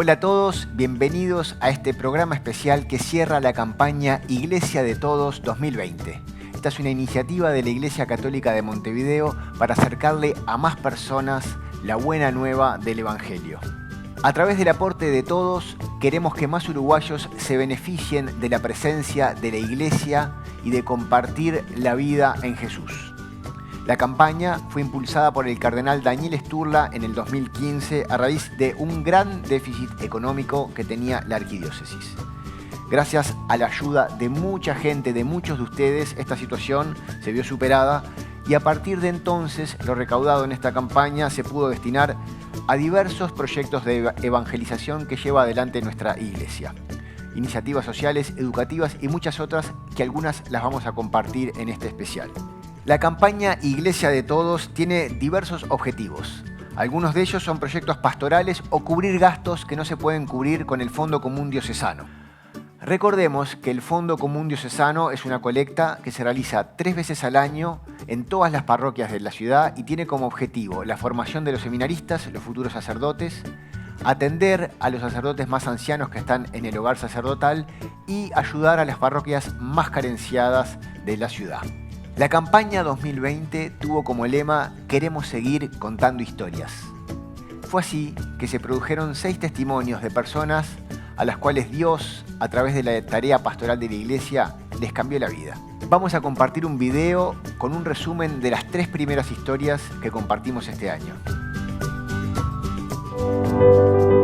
Hola a todos, bienvenidos a este programa especial que cierra la campaña Iglesia de Todos 2020. Esta es una iniciativa de la Iglesia Católica de Montevideo para acercarle a más personas la buena nueva del Evangelio. A través del aporte de todos, queremos que más uruguayos se beneficien de la presencia de la Iglesia y de compartir la vida en Jesús. La campaña fue impulsada por el cardenal Daniel Sturla en el 2015 a raíz de un gran déficit económico que tenía la arquidiócesis. Gracias a la ayuda de mucha gente, de muchos de ustedes, esta situación se vio superada y a partir de entonces lo recaudado en esta campaña se pudo destinar a diversos proyectos de evangelización que lleva adelante nuestra Iglesia. Iniciativas sociales, educativas y muchas otras que algunas las vamos a compartir en este especial. La campaña Iglesia de Todos tiene diversos objetivos. Algunos de ellos son proyectos pastorales o cubrir gastos que no se pueden cubrir con el Fondo Común Diocesano. Recordemos que el Fondo Común Diocesano es una colecta que se realiza 3 veces al año en todas las parroquias de la ciudad y tiene como objetivo la formación de los seminaristas, los futuros sacerdotes, atender a los sacerdotes más ancianos que están en el hogar sacerdotal y ayudar a las parroquias más carenciadas de la ciudad. La campaña 2020 tuvo como lema "Queremos seguir contando historias". Fue así que se produjeron 6 testimonios de personas a las cuales Dios, a través de la tarea pastoral de la Iglesia, les cambió la vida. Vamos a compartir un video con un resumen de las 3 primeras historias que compartimos este año.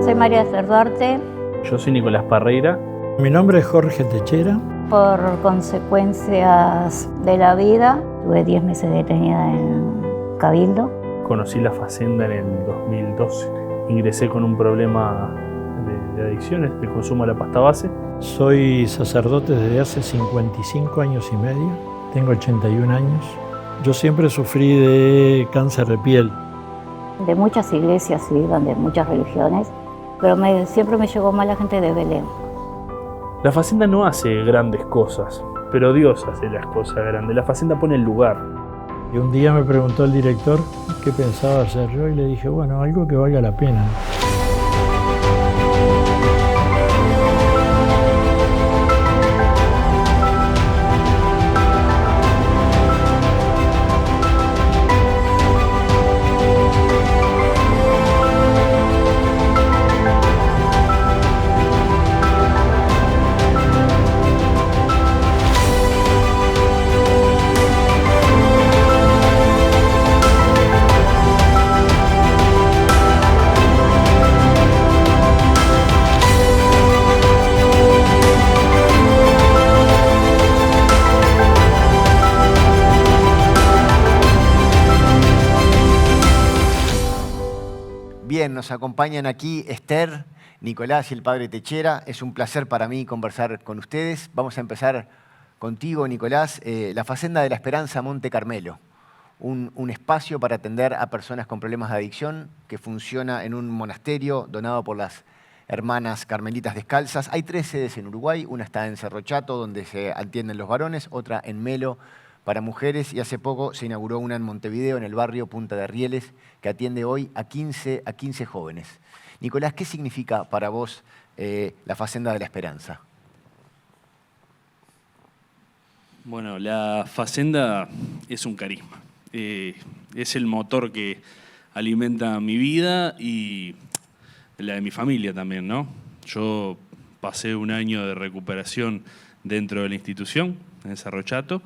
Soy María Cerduarte. Yo soy Nicolás Parreira. Mi nombre es Jorge Techera. Por consecuencias de la vida, tuve 10 meses detenida en Cabildo. Conocí la Facenda en el 2012. Ingresé con un problema de adicciones, de consumo de la pasta base. Soy sacerdote desde hace 55 años y medio. Tengo 81 años. Yo siempre sufrí de cáncer de piel. De muchas iglesias iban, de muchas religiones, pero siempre me llegó más la gente de Belén. La Facenda no hace grandes cosas, pero Dios hace las cosas grandes. La Facenda pone el lugar. Y un día me preguntó el director qué pensaba hacer yo y le dije, bueno, algo que valga la pena. Bien, nos acompañan aquí Esther, Nicolás y el padre Techera. Es un placer para mí conversar con ustedes. Vamos a empezar contigo, Nicolás. La Facenda de la Esperanza Monte Carmelo, un espacio para atender a personas con problemas de adicción que funciona en un monasterio donado por las Hermanas Carmelitas Descalzas. Hay 3 sedes en Uruguay, una está en Cerro Chato, donde se atienden los varones, otra en Melo, para mujeres, y hace poco se inauguró una en Montevideo, en el barrio Punta de Rieles, que atiende hoy a 15 jóvenes. Nicolás, ¿qué significa para vos la Facenda de la Esperanza? Bueno, la Facenda es un carisma. Es el motor que alimenta mi vida y la de mi familia también, ¿no? Yo pasé un año de recuperación dentro de la institución, en Cerro Chato,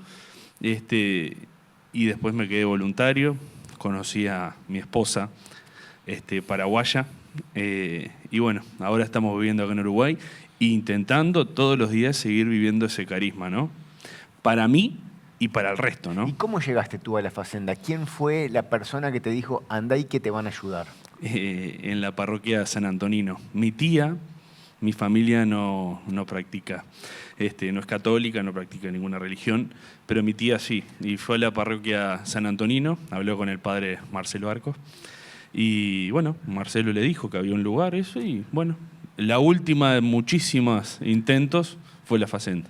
y después me quedé voluntario, conocí a mi esposa paraguaya, y bueno, ahora estamos viviendo acá en Uruguay intentando todos los días seguir viviendo ese carisma, ¿no? Para mí y para el resto, ¿no? ¿Y cómo llegaste tú a la Facenda? ¿Quién fue la persona que te dijo, andá y que te van a ayudar? En la parroquia San Antonino. Mi tía, mi familia no practica, no es católica, no practica ninguna religión, pero mi tía sí, y fue a la parroquia San Antonino, habló con el padre Marcelo Arcos, y bueno, Marcelo le dijo que había un lugar, eso, y bueno, la última de muchísimos intentos fue la Facenda.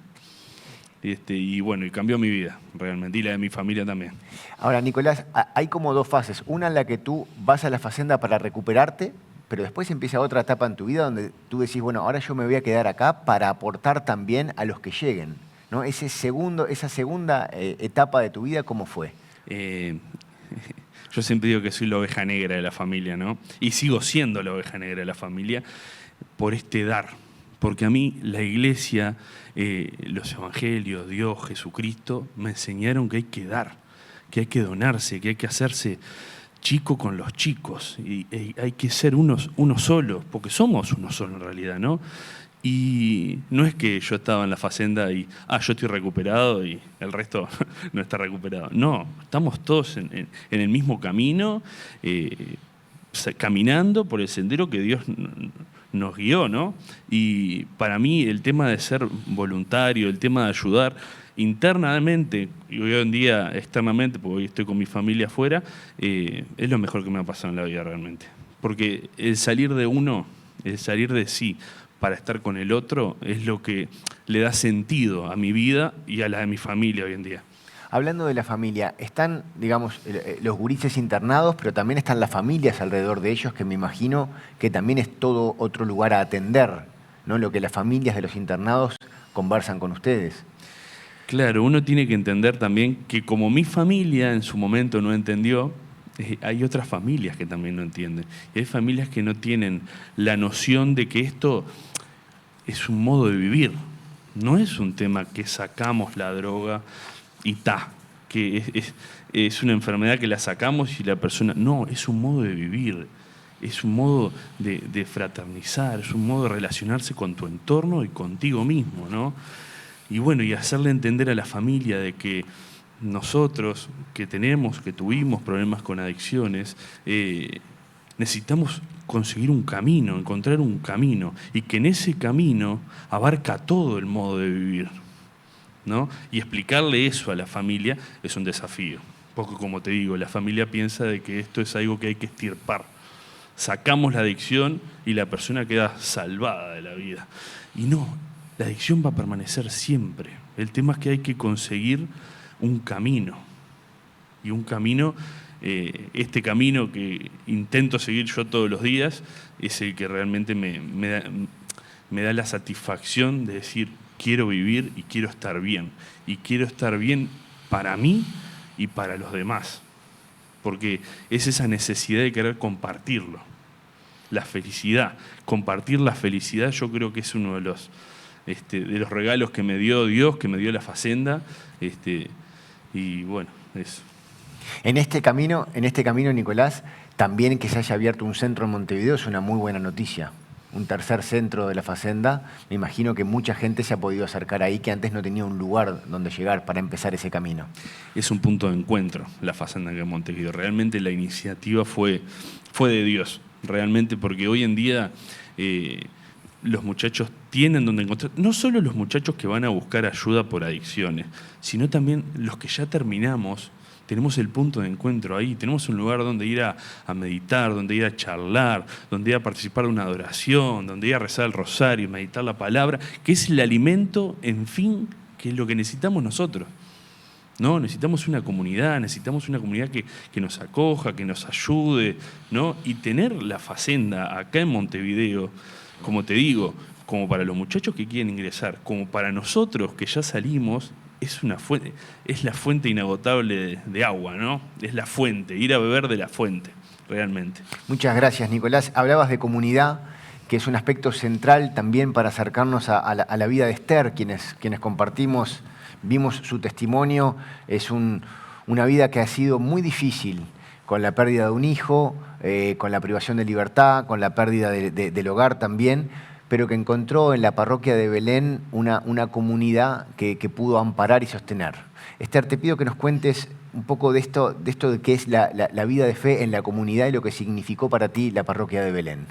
Y bueno, y cambió mi vida, realmente, y la de mi familia también. Ahora, Nicolás, hay como 2 fases. Una en la que tú vas a la Facenda para recuperarte, pero después empieza otra etapa en tu vida donde tú decís, bueno, ahora yo me voy a quedar acá para aportar también a los que lleguen, ¿no? Esa segunda etapa de tu vida, ¿cómo fue? Yo siempre digo que soy la oveja negra de la familia, ¿no? Y sigo siendo la oveja negra de la familia por este dar. Porque a mí la iglesia, los evangelios, Dios, Jesucristo, me enseñaron que hay que dar, que hay que donarse, que hay que hacerse chico con los chicos. Y hay que ser uno solo, porque somos uno solo en realidad, ¿no? Y no es que yo estaba en la facenda y, yo estoy recuperado y el resto no está recuperado. No, estamos todos en el mismo camino, caminando por el sendero que Dios nos guió, ¿no? Y para mí el tema de ser voluntario, el tema de ayudar internamente y hoy en día externamente, porque hoy estoy con mi familia afuera, es lo mejor que me ha pasado en la vida realmente. Porque el salir de uno, el salir de sí, para estar con el otro es lo que le da sentido a mi vida y a la de mi familia hoy en día. Hablando de la familia, están, digamos, los gurises internados, pero también están las familias alrededor de ellos, que me imagino que también es todo otro lugar a atender, ¿no? Lo que las familias de los internados conversan con ustedes. Claro, uno tiene que entender también que como mi familia en su momento no entendió, hay otras familias que también no entienden. Y hay familias que no tienen la noción de que esto es un modo de vivir. No es un tema que sacamos la droga y que es una enfermedad que la sacamos y la persona... No, es un modo de vivir. Es un modo de fraternizar, es un modo de relacionarse con tu entorno y contigo mismo, ¿no? Y bueno, y hacerle entender a la familia de que nosotros que tuvimos problemas con adicciones, necesitamos conseguir un camino, encontrar un camino, y que en ese camino abarca todo el modo de vivir, ¿no? Y explicarle eso a la familia es un desafío, porque como te digo, la familia piensa de que esto es algo que hay que extirpar. Sacamos la adicción y la persona queda salvada de la vida. Y no, la adicción va a permanecer siempre. El tema es que hay que conseguir un camino. Y un camino, este camino que intento seguir yo todos los días, es el que realmente me da la satisfacción de decir, quiero vivir y quiero estar bien. Y quiero estar bien para mí y para los demás. Porque es esa necesidad de querer compartirlo. La felicidad. Compartir la felicidad yo creo que es uno de los regalos que me dio Dios, que me dio la Facenda, y bueno, eso. En este camino, Nicolás, también que se haya abierto un centro en Montevideo es una muy buena noticia. Un tercer centro de la Facenda, me imagino que mucha gente se ha podido acercar ahí que antes no tenía un lugar donde llegar para empezar ese camino. Es un punto de encuentro la Facenda acá en Montevideo. Realmente la iniciativa fue de Dios, realmente, porque hoy en día los muchachos tienen donde encontrar, no solo los muchachos que van a buscar ayuda por adicciones, sino también los que ya terminamos, tenemos el punto de encuentro ahí, tenemos un lugar donde ir a meditar, donde ir a charlar, donde ir a participar de una adoración, donde ir a rezar el rosario, meditar la palabra, que es el alimento, en fin, que es lo que necesitamos nosotros. ¿No? Necesitamos una comunidad que nos acoja, que nos ayude, ¿no? Y tener la Facenda acá en Montevideo, como te digo, como para los muchachos que quieren ingresar, como para nosotros que ya salimos, es la fuente inagotable de agua, ¿no? Es la fuente, ir a beber de la fuente, realmente. Muchas gracias, Nicolás. Hablabas de comunidad, que es un aspecto central también para acercarnos a la vida de Esther, quienes compartimos, vimos su testimonio. Es una vida que ha sido muy difícil, con la pérdida de un hijo, con la privación de libertad, con la pérdida del hogar también, pero que encontró en la parroquia de Belén una comunidad que pudo amparar y sostener. Esther, te pido que nos cuentes un poco de esto de qué es la vida de fe en la comunidad y lo que significó para ti la parroquia de Belén.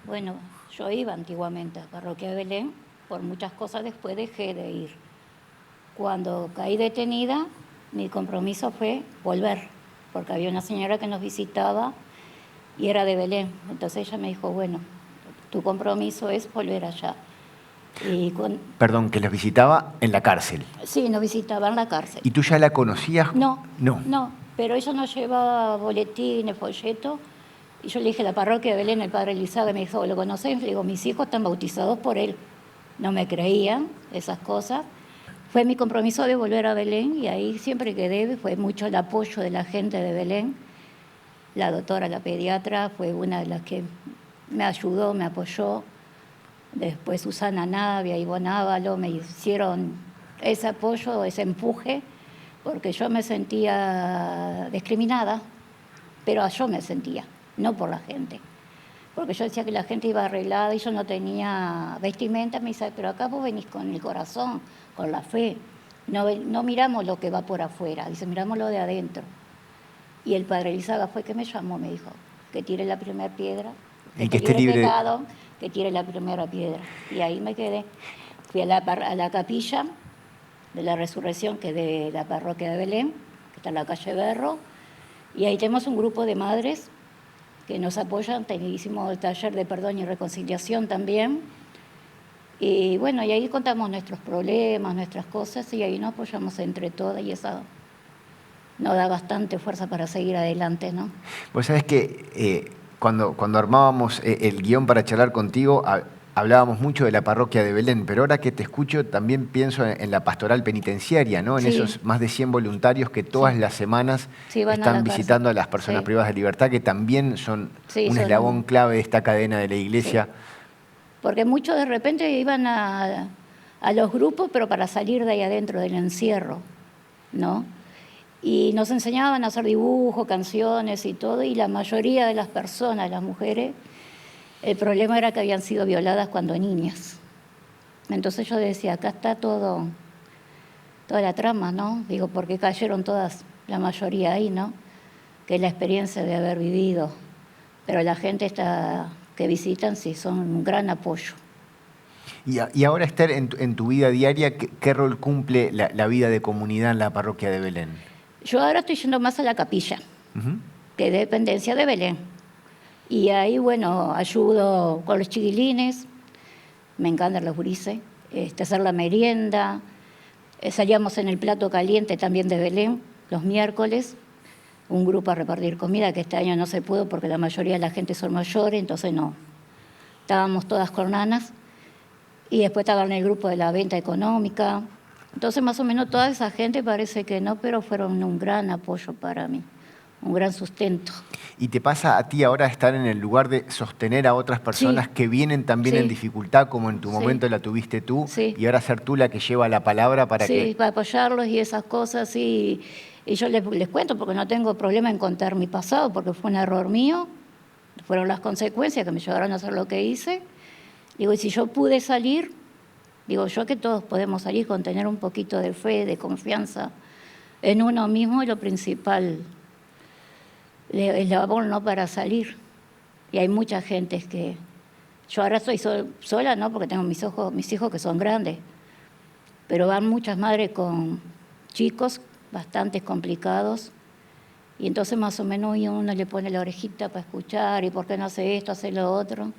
Bueno, yo iba antiguamente a la parroquia de Belén, por muchas cosas después dejé de ir. Cuando caí detenida, mi compromiso fue volver, porque había una señora que nos visitaba y era de Belén. Entonces ella me dijo, bueno, tu compromiso es volver allá. Perdón, que los visitaba en la cárcel. Sí, nos visitaba en la cárcel. ¿Y tú ya la conocías? No, pero ella nos llevaba boletines, folletos, Y yo le dije, la parroquia de Belén, el padre Elizaga, me dijo, ¿lo conocés? Le digo, mis hijos están bautizados por él. No me creían esas cosas. Fue mi compromiso de volver a Belén y ahí siempre quedé, fue mucho el apoyo de la gente de Belén. La doctora, la pediatra, fue una de las que me ayudó, me apoyó. Después Susana Navia, Ivonne Ávalo me hicieron ese apoyo, ese empuje, porque yo me sentía discriminada, pero yo me sentía, no por la gente. Porque yo decía que la gente iba arreglada y yo no tenía vestimenta. Me dice, pero acá vos venís con el corazón, con la fe. No miramos lo que va por afuera, dice, miramos lo de adentro. Y el padre Elizaga fue que me llamó, me dijo, que tire la primera piedra, y que esté libre. Pecado, que tire la primera piedra. Y ahí me quedé. Fui a la capilla de la Resurrección, que es de la parroquia de Belén, que está en la calle Berro, y ahí tenemos un grupo de madres que nos apoyan. Hicimos el taller de perdón y reconciliación también. Y bueno, y ahí contamos nuestros problemas, nuestras cosas, y ahí nos apoyamos entre todas, y eso nos da bastante fuerza para seguir adelante, ¿no? Vos sabés que cuando armábamos el guión para charlar contigo, hablábamos mucho de la parroquia de Belén, pero ahora que te escucho también pienso en la pastoral penitenciaria, ¿no? En esos más de 100 voluntarios que todas las semanas están visitando a las personas privadas de libertad, que también son un eslabón clave de esta cadena de la Iglesia. Sí. Porque muchos de repente iban a los grupos, pero para salir de ahí adentro del encierro, ¿no? Y nos enseñaban a hacer dibujos, canciones y todo, y la mayoría de las personas, las mujeres, el problema era que habían sido violadas cuando niñas. Entonces yo decía, acá está toda la trama, ¿no? Digo, porque cayeron todas, la mayoría ahí, ¿no? Que es la experiencia de haber vivido. Pero la gente que visitan sí son un gran apoyo. Y ahora, Esther, en tu vida diaria, ¿qué rol cumple la vida de comunidad en la parroquia de Belén? Yo ahora estoy yendo más a la capilla, que es dependencia de Belén. Y ahí, bueno, ayudo con los chiquilines, me encantan los gurises, hacer la merienda. Salíamos en el plato caliente también de Belén, los miércoles, un grupo a repartir comida, que este año no se pudo porque la mayoría de la gente son mayores, entonces no. Estábamos todas con nanas, y después estaba en el grupo de la venta económica. Entonces, más o menos, toda esa gente parece que no, pero fueron un gran apoyo para mí, un gran sustento. ¿Y te pasa a ti ahora estar en el lugar de sostener a otras personas que vienen también en dificultad, como en tu momento la tuviste tú, y ahora ser tú la que lleva la palabra para que... Sí, para apoyarlos y esas cosas, y yo les cuento, porque no tengo problema en contar mi pasado, porque fue un error mío, fueron las consecuencias que me llevaron a hacer lo que hice. Digo, y si yo pude salir, digo yo que todos podemos salir con tener un poquito de fe, de confianza en uno mismo, y lo principal es la labor, ¿no?, para salir. Y hay mucha gente que... Yo ahora estoy sola, ¿no?, porque tengo mis hijos que son grandes, pero van muchas madres con chicos bastante complicados, y entonces más o menos uno le pone la orejita para escuchar, y por qué no hace esto, hace lo otro.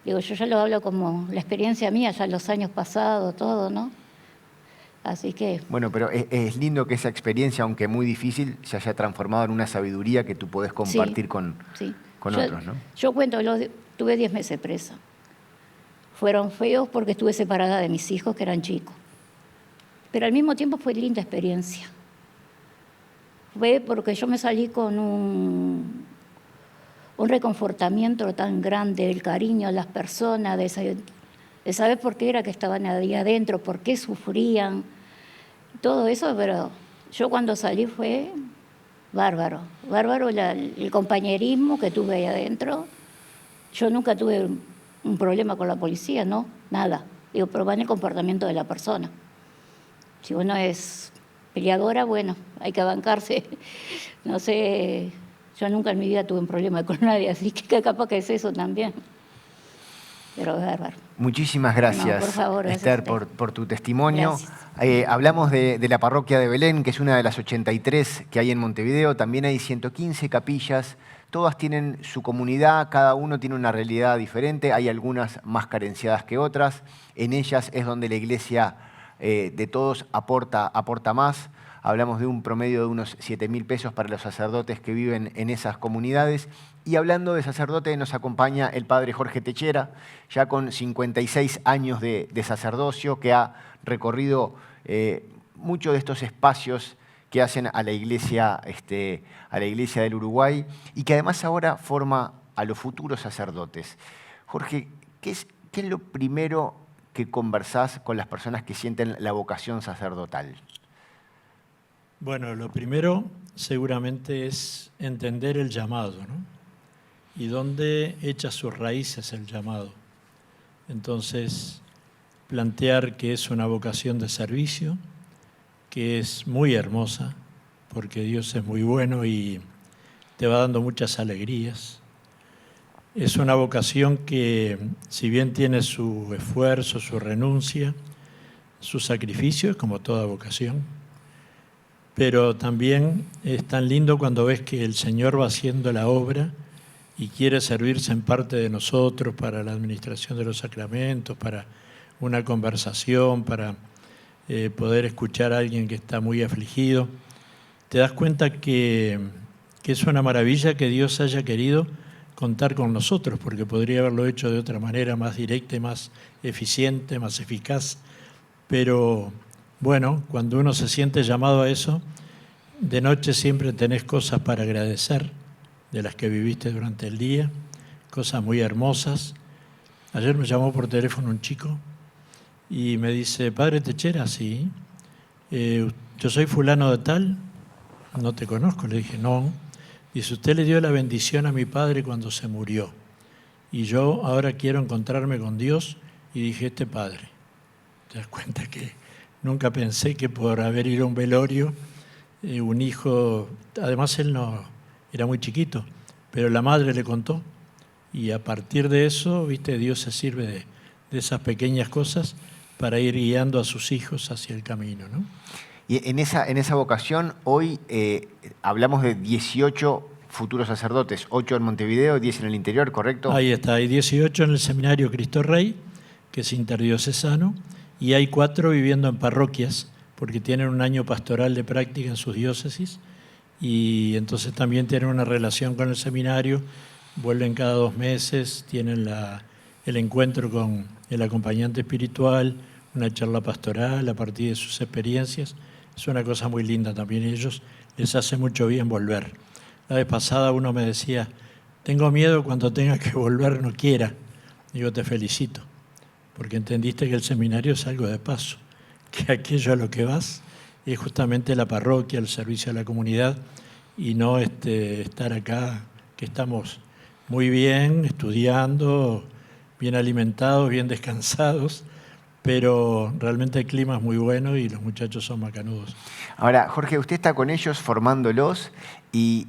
Digo, yo ya lo hablo como la experiencia mía, ya los años pasados, todo, ¿no? Así que... Bueno, pero es lindo que esa experiencia, aunque muy difícil, se haya transformado en una sabiduría que tú podés compartir con otros, ¿no? Yo cuento, tuve 10 meses presa. Fueron feos porque estuve separada de mis hijos, que eran chicos. Pero al mismo tiempo fue linda experiencia. Fue porque yo me salí con un reconfortamiento tan grande, el cariño a las personas, de saber por qué era que estaban ahí adentro, por qué sufrían, todo eso. Pero yo cuando salí fue bárbaro el compañerismo que tuve ahí adentro. Yo nunca tuve un problema con la policía, ¿no? Nada. Digo, pero va en el comportamiento de la persona. Si uno es peleadora, bueno, hay que bancarse. No sé... Yo nunca en mi vida tuve un problema con nadie, así que capaz que es eso también. Pero es bárbaro. Muchísimas gracias, por favor, Esther, por tu testimonio. Hablamos de la parroquia de Belén, que es una de las 83 que hay en Montevideo. También hay 115 capillas. Todas tienen su comunidad, cada uno tiene una realidad diferente. Hay algunas más carenciadas que otras. En ellas es donde la Iglesia de todos aporta más. hablamos de un promedio de unos 7.000 pesos para los sacerdotes que viven en esas comunidades. Y hablando de sacerdote, nos acompaña el padre Jorge Techera, ya con 56 años de sacerdocio, que ha recorrido muchos de estos espacios que hacen a la iglesia del Uruguay y que además ahora forma a los futuros sacerdotes. Jorge, ¿qué es lo primero que conversás con las personas que sienten la vocación sacerdotal? Bueno, lo primero seguramente es entender el llamado, ¿no? Y dónde echa sus raíces el llamado. Entonces, plantear que es una vocación de servicio, que es muy hermosa, porque Dios es muy bueno y te va dando muchas alegrías. Es una vocación que, si bien tiene su esfuerzo, su renuncia, su sacrificio, como toda vocación, pero también es tan lindo cuando ves que el Señor va haciendo la obra y quiere servirse en parte de nosotros para la administración de los sacramentos, para una conversación, para poder escuchar a alguien que está muy afligido. Te das cuenta que es una maravilla que Dios haya querido contar con nosotros, porque podría haberlo hecho de otra manera, más directa y más eficiente, más eficaz. Pero bueno, cuando uno se siente llamado a eso, de noche siempre tenés cosas para agradecer de las que viviste durante el día, cosas muy hermosas. Ayer me llamó por teléfono un chico y me dice, padre Techera, sí, yo soy fulano de tal, no te conozco. Le dije, no. Dice, usted le dio la bendición a mi padre cuando se murió y yo ahora quiero encontrarme con Dios y dije, este padre. Te das cuenta que nunca pensé que por haber ido a un velorio, un hijo, además él no era muy chiquito, pero la madre le contó y a partir de eso, viste, Dios se sirve de esas pequeñas cosas para ir guiando a sus hijos hacia el camino, ¿no? Y en esa vocación, hoy hablamos de 18 futuros sacerdotes, 8 en Montevideo, 10 en el interior, ¿correcto? Ahí está, hay 18 en el seminario Cristo Rey, que es interdiocesano, y hay 4 viviendo en parroquias, porque tienen un año pastoral de práctica en sus diócesis, y entonces también tienen una relación con el seminario, vuelven cada 2 meses, tienen el encuentro con el acompañante espiritual, una charla pastoral a partir de sus experiencias. Es una cosa muy linda también, a ellos les hace mucho bien volver. La vez pasada uno me decía, tengo miedo cuando tenga que volver no quiera. Digo, te felicito, porque entendiste que el seminario es algo de paso, que aquello a lo que vas es justamente la parroquia, el servicio a la comunidad, y no estar acá, que estamos muy bien, estudiando, bien alimentados, bien descansados, pero realmente el clima es muy bueno y los muchachos son macanudos. Ahora, Jorge, usted está con ellos formándolos y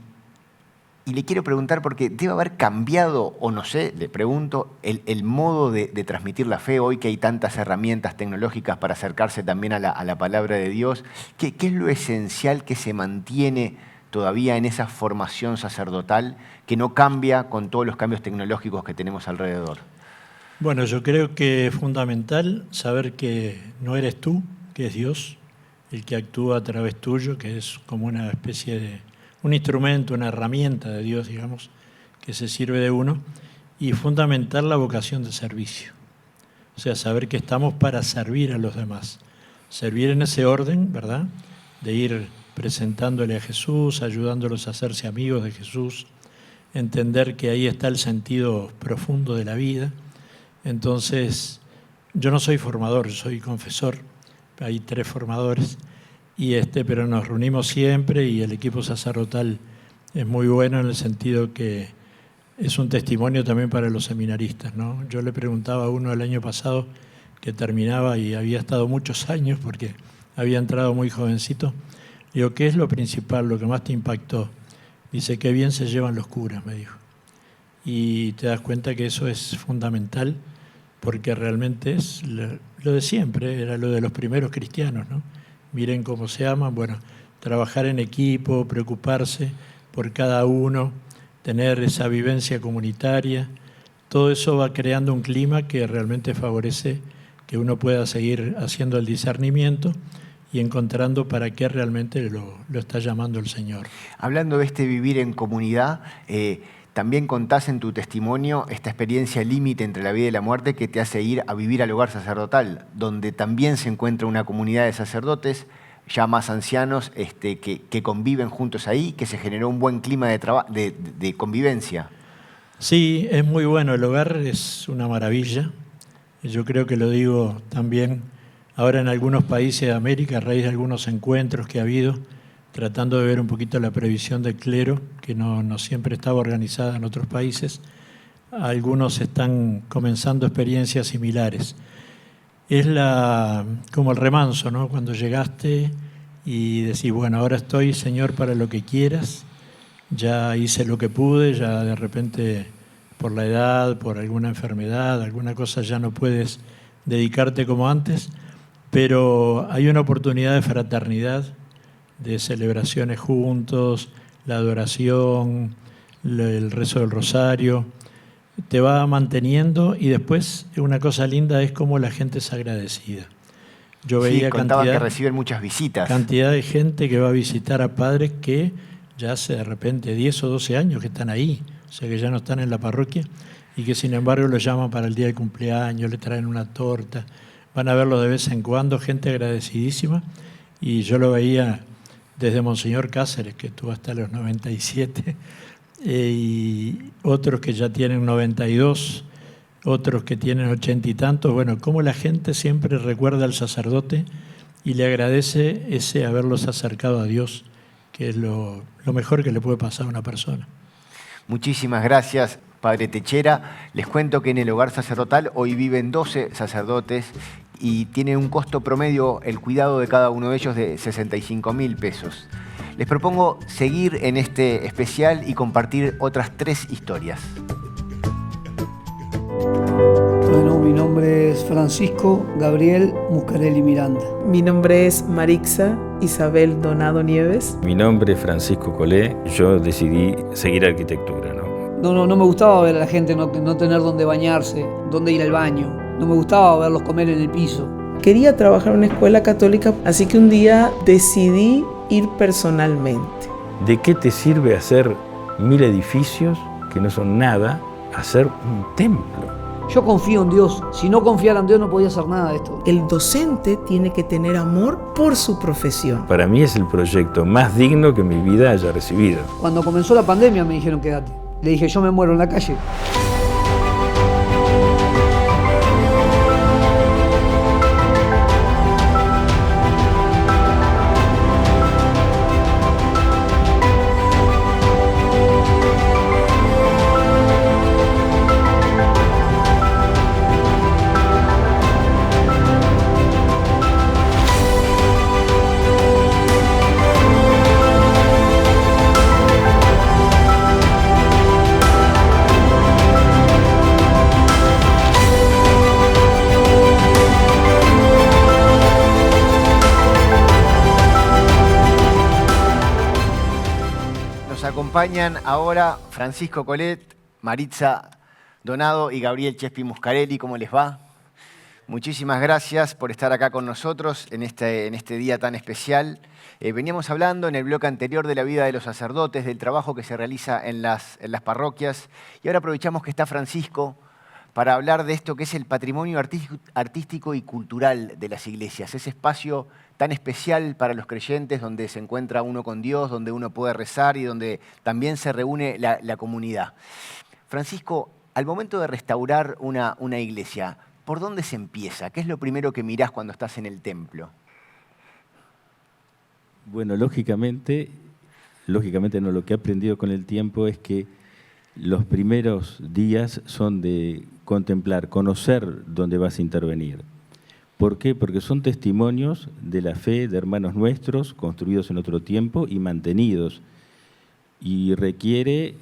le quiero preguntar, porque debe haber cambiado, o no sé, le pregunto, el modo de transmitir la fe hoy que hay tantas herramientas tecnológicas para acercarse también a la palabra de Dios. ¿Qué es lo esencial que se mantiene todavía en esa formación sacerdotal que no cambia con todos los cambios tecnológicos que tenemos alrededor? Bueno, yo creo que es fundamental saber que no eres tú, que es Dios, el que actúa a través tuyo, que es como una especie de un instrumento, una herramienta de Dios, digamos, que se sirve de uno, y fundamental la vocación de servicio. O sea, saber que estamos para servir a los demás. Servir en ese orden, ¿verdad? De ir presentándole a Jesús, ayudándolos a hacerse amigos de Jesús, entender que ahí está el sentido profundo de la vida. Entonces, yo no soy formador, soy confesor, hay 3 formadores, pero nos reunimos siempre y el equipo sacerdotal es muy bueno en el sentido que es un testimonio también para los seminaristas, ¿no? Yo le preguntaba a uno el año pasado que terminaba y había estado muchos años porque había entrado muy jovencito. Le digo, ¿qué es lo principal, lo que más te impactó? Dice, qué bien se llevan los curas, me dijo. Y te das cuenta que eso es fundamental porque realmente es lo de siempre, era lo de los primeros cristianos, ¿no? Miren cómo se aman, bueno, trabajar en equipo, preocuparse por cada uno, tener esa vivencia comunitaria, todo eso va creando un clima que realmente favorece que uno pueda seguir haciendo el discernimiento y encontrando para qué realmente lo está llamando el Señor. Hablando de este vivir en comunidad, también contás en tu testimonio esta experiencia límite entre la vida y la muerte que te hace ir a vivir al hogar sacerdotal, donde también se encuentra una comunidad de sacerdotes ya más ancianos que conviven juntos ahí, que se generó un buen clima de convivencia. Sí, es muy bueno, el hogar es una maravilla. Yo creo que lo digo también ahora en algunos países de América, a raíz de algunos encuentros que ha habido, tratando de ver un poquito la previsión del clero, que no siempre estaba organizada en otros países. Algunos están comenzando experiencias similares. Es como el remanso, ¿no? Cuando llegaste y decís, bueno, ahora estoy, Señor, para lo que quieras. Ya hice lo que pude, ya de repente por la edad, por alguna enfermedad, alguna cosa ya no puedes dedicarte como antes, pero hay una oportunidad de fraternidad, de celebraciones juntos, la adoración, el rezo del rosario, te va manteniendo y después una cosa linda es cómo la gente es agradecida. Yo veía contaba que reciben muchas visitas. Cantidad de gente que va a visitar a padres que ya hace de repente 10 o 12 años que están ahí, o sea que ya no están en la parroquia y que sin embargo los llaman para el día del cumpleaños, le traen una torta, van a verlo de vez en cuando, gente agradecidísima, y yo lo veía desde Monseñor Cáceres, que estuvo hasta los 97, y otros que ya tienen 92, otros que tienen 80 y tantos. Bueno, cómo la gente siempre recuerda al sacerdote y le agradece ese haberlos acercado a Dios, que es lo mejor que le puede pasar a una persona. Muchísimas gracias, Padre Techera. Les cuento que en el hogar sacerdotal hoy viven 12 sacerdotes y tiene un costo promedio el cuidado de cada uno de ellos de 65.000 pesos. Les propongo seguir en este especial y compartir otras 3 historias. Bueno, mi nombre es Francisco Gabriel Muscarelli Miranda. Mi nombre es Marixa Isabel Donado Nieves. Mi nombre es Francisco Colé. Yo decidí seguir arquitectura, No me gustaba ver a la gente no tener dónde bañarse, dónde ir al baño. No me gustaba verlos comer en el piso. Quería trabajar en una escuela católica, así que un día decidí ir personalmente. ¿De qué te sirve hacer 1000 edificios que no son nada, hacer un templo? Yo confío en Dios. Si no confiara en Dios no podía hacer nada de esto. El docente tiene que tener amor por su profesión. Para mí es el proyecto más digno que mi vida haya recibido. Cuando comenzó la pandemia me dijeron quédate. Le dije yo me muero en la calle. Acompañan ahora Francisco Colet, Marixa Donado y Gabriel Chespi Muscarelli. ¿Cómo les va? Muchísimas gracias por estar acá con nosotros en este día tan especial. Veníamos hablando en el bloque anterior de la vida de los sacerdotes, del trabajo que se realiza en las parroquias, y ahora aprovechamos que está Francisco para hablar de esto que es el patrimonio artístico y cultural de las iglesias, ese espacio tan especial para los creyentes donde se encuentra uno con Dios, donde uno puede rezar y donde también se reúne la comunidad. Francisco, al momento de restaurar una iglesia, ¿por dónde se empieza? ¿Qué es lo primero que mirás cuando estás en el templo? Bueno, lógicamente no, lo que he aprendido con el tiempo es que los primeros días son de contemplar, conocer dónde vas a intervenir. ¿Por qué? Porque son testimonios de la fe de hermanos nuestros, construidos en otro tiempo y mantenidos. Y requiere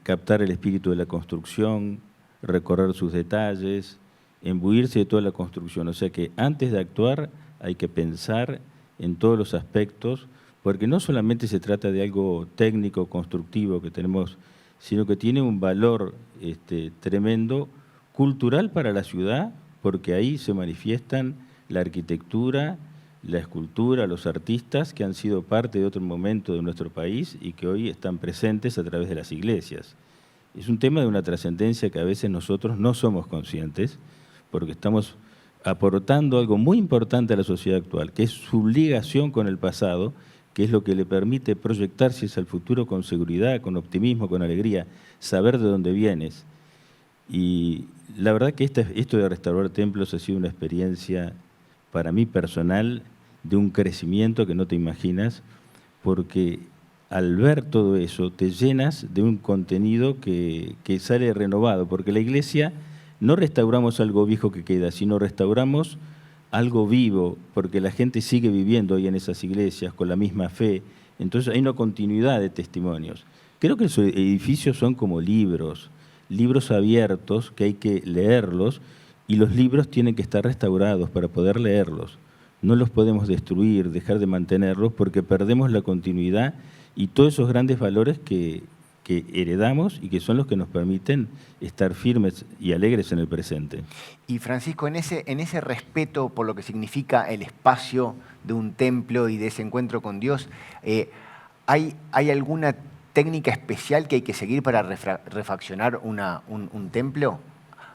captar el espíritu de la construcción, recorrer sus detalles, imbuirse de toda la construcción. O sea que antes de actuar hay que pensar en todos los aspectos, porque no solamente se trata de algo técnico, constructivo que tenemos, sino que tiene un valor tremendo, cultural para la ciudad, porque ahí se manifiestan la arquitectura, la escultura, los artistas que han sido parte de otro momento de nuestro país y que hoy están presentes a través de las iglesias. Es un tema de una trascendencia que a veces nosotros no somos conscientes, porque estamos aportando algo muy importante a la sociedad actual, que es su ligación con el pasado, que es lo que le permite proyectarse hacia el futuro con seguridad, con optimismo, con alegría, saber de dónde vienes. Y la verdad que esto de restaurar templos ha sido una experiencia para mí personal de un crecimiento que no te imaginas, porque al ver todo eso te llenas de un contenido que sale renovado, porque la iglesia no restauramos algo viejo que queda, sino restauramos algo vivo, porque la gente sigue viviendo hoy en esas iglesias con la misma fe, entonces hay una continuidad de testimonios. Creo que los edificios son como libros abiertos que hay que leerlos, y los libros tienen que estar restaurados para poder leerlos. No los podemos destruir, dejar de mantenerlos, porque perdemos la continuidad y todos esos grandes valores que heredamos y que son los que nos permiten estar firmes y alegres en el presente. Y Francisco, en ese respeto por lo que significa el espacio de un templo y de ese encuentro con Dios, ¿hay alguna técnica especial que hay que seguir para refaccionar un templo?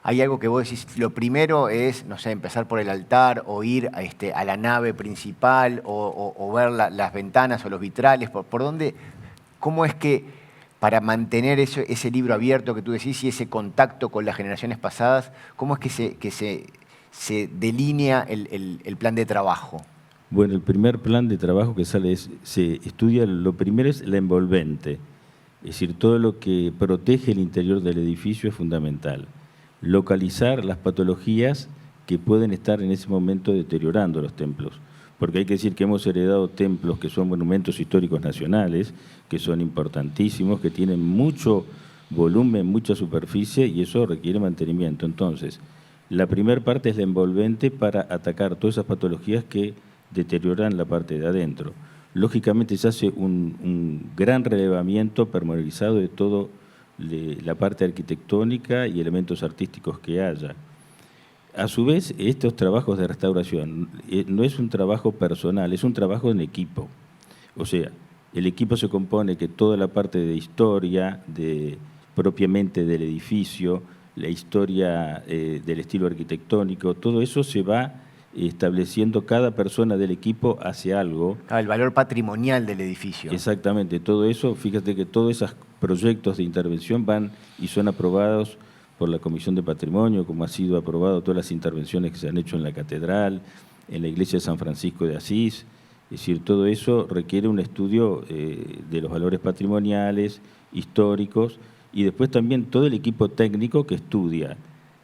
¿Hay algo que vos decís, lo primero es, no sé, empezar por el altar o ir a la nave principal o ver las ventanas o los vitrales? ¿Por dónde? ¿Cómo es que para mantener ese libro abierto que tú decís y ese contacto con las generaciones pasadas, cómo es que se delinea el plan de trabajo? Bueno, el primer plan de trabajo que sale se estudia, lo primero es la envolvente, es decir, todo lo que protege el interior del edificio es fundamental. Localizar las patologías que pueden estar en ese momento deteriorando los templos, porque hay que decir que hemos heredado templos que son monumentos históricos nacionales, que son importantísimos, que tienen mucho volumen, mucha superficie, y eso requiere mantenimiento. Entonces, la primera parte es la envolvente para atacar todas esas patologías que deterioran la parte de adentro. Lógicamente se hace un gran relevamiento pormenorizado de toda la parte arquitectónica y elementos artísticos que haya. A su vez, estos trabajos de restauración no es un trabajo personal, es un trabajo en equipo. O sea, el equipo se compone que toda la parte de historia, propiamente del edificio, la historia del estilo arquitectónico, todo eso se va estableciendo cada persona del equipo hacia algo. El valor patrimonial del edificio. Exactamente, todo eso, fíjate que todos esos proyectos de intervención van y son aprobados por la Comisión de Patrimonio, como ha sido aprobado todas las intervenciones que se han hecho en la catedral, en la iglesia de San Francisco de Asís. Es decir, todo eso requiere un estudio de los valores patrimoniales, históricos, y después también todo el equipo técnico que estudia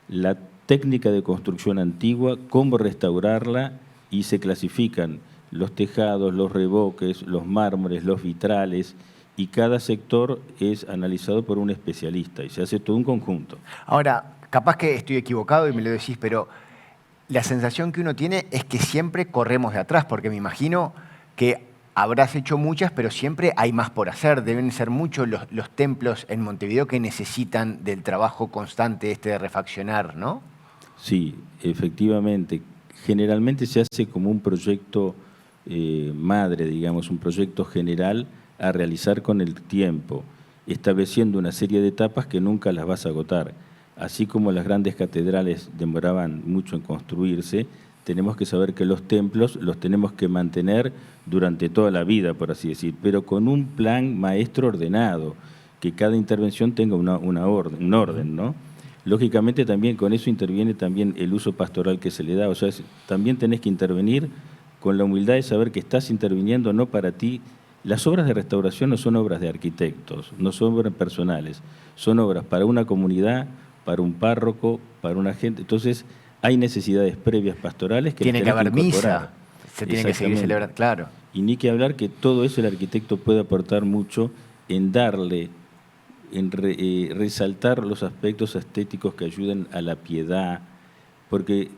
la técnica de construcción antigua, cómo restaurarla, y se clasifican los tejados, los revoques, los mármoles, los vitrales, y cada sector es analizado por un especialista y se hace todo un conjunto. Ahora, capaz que estoy equivocado y me lo decís, pero la sensación que uno tiene es que siempre corremos de atrás, porque me imagino que habrás hecho muchas, pero siempre hay más por hacer. Deben ser muchos los templos en Montevideo que necesitan del trabajo constante de refaccionar, ¿no? Sí, efectivamente. Generalmente se hace como un proyecto madre, digamos, un proyecto general a realizar con el tiempo, estableciendo una serie de etapas que nunca las vas a agotar. Así como las grandes catedrales demoraban mucho en construirse, tenemos que saber que los templos los tenemos que mantener durante toda la vida, por así decir, pero con un plan maestro ordenado, que cada intervención tenga un orden, ¿no? Lógicamente también con eso interviene también el uso pastoral que se le da, o sea, también tenés que intervenir con la humildad de saber que estás interviniendo no para ti. Las obras de restauración no son obras de arquitectos, no son obras personales, son obras para una comunidad, para un párroco, para una gente. Entonces, hay necesidades previas pastorales que tiene que haber misa, se tiene que seguir celebrando, claro. Y ni que hablar que todo eso el arquitecto puede aportar mucho en darle, en resaltar los aspectos estéticos que ayuden a la piedad, porque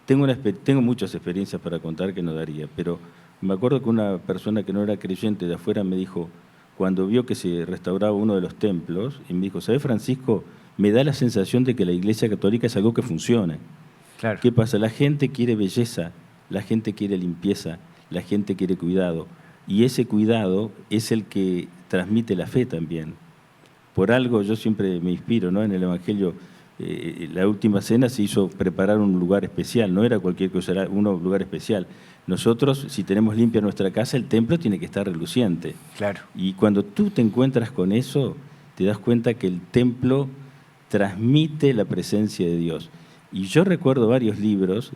tengo muchas experiencias para contar que no daría, pero me acuerdo que una persona que no era creyente de afuera me dijo, cuando vio que se restauraba uno de los templos, y me dijo, ¿sabes, Francisco? Me da la sensación de que la Iglesia Católica es algo que funciona. Claro. ¿Qué pasa? La gente quiere belleza, la gente quiere limpieza, la gente quiere cuidado. Y ese cuidado es el que transmite la fe también. Por algo yo siempre me inspiro, ¿no? En el Evangelio, la última cena se hizo preparar un lugar especial, no era cualquier cosa, era un lugar especial. Nosotros, si tenemos limpia nuestra casa, el templo tiene que estar reluciente. Claro. Y cuando tú te encuentras con eso, te das cuenta que el templo transmite la presencia de Dios. Y yo recuerdo varios libros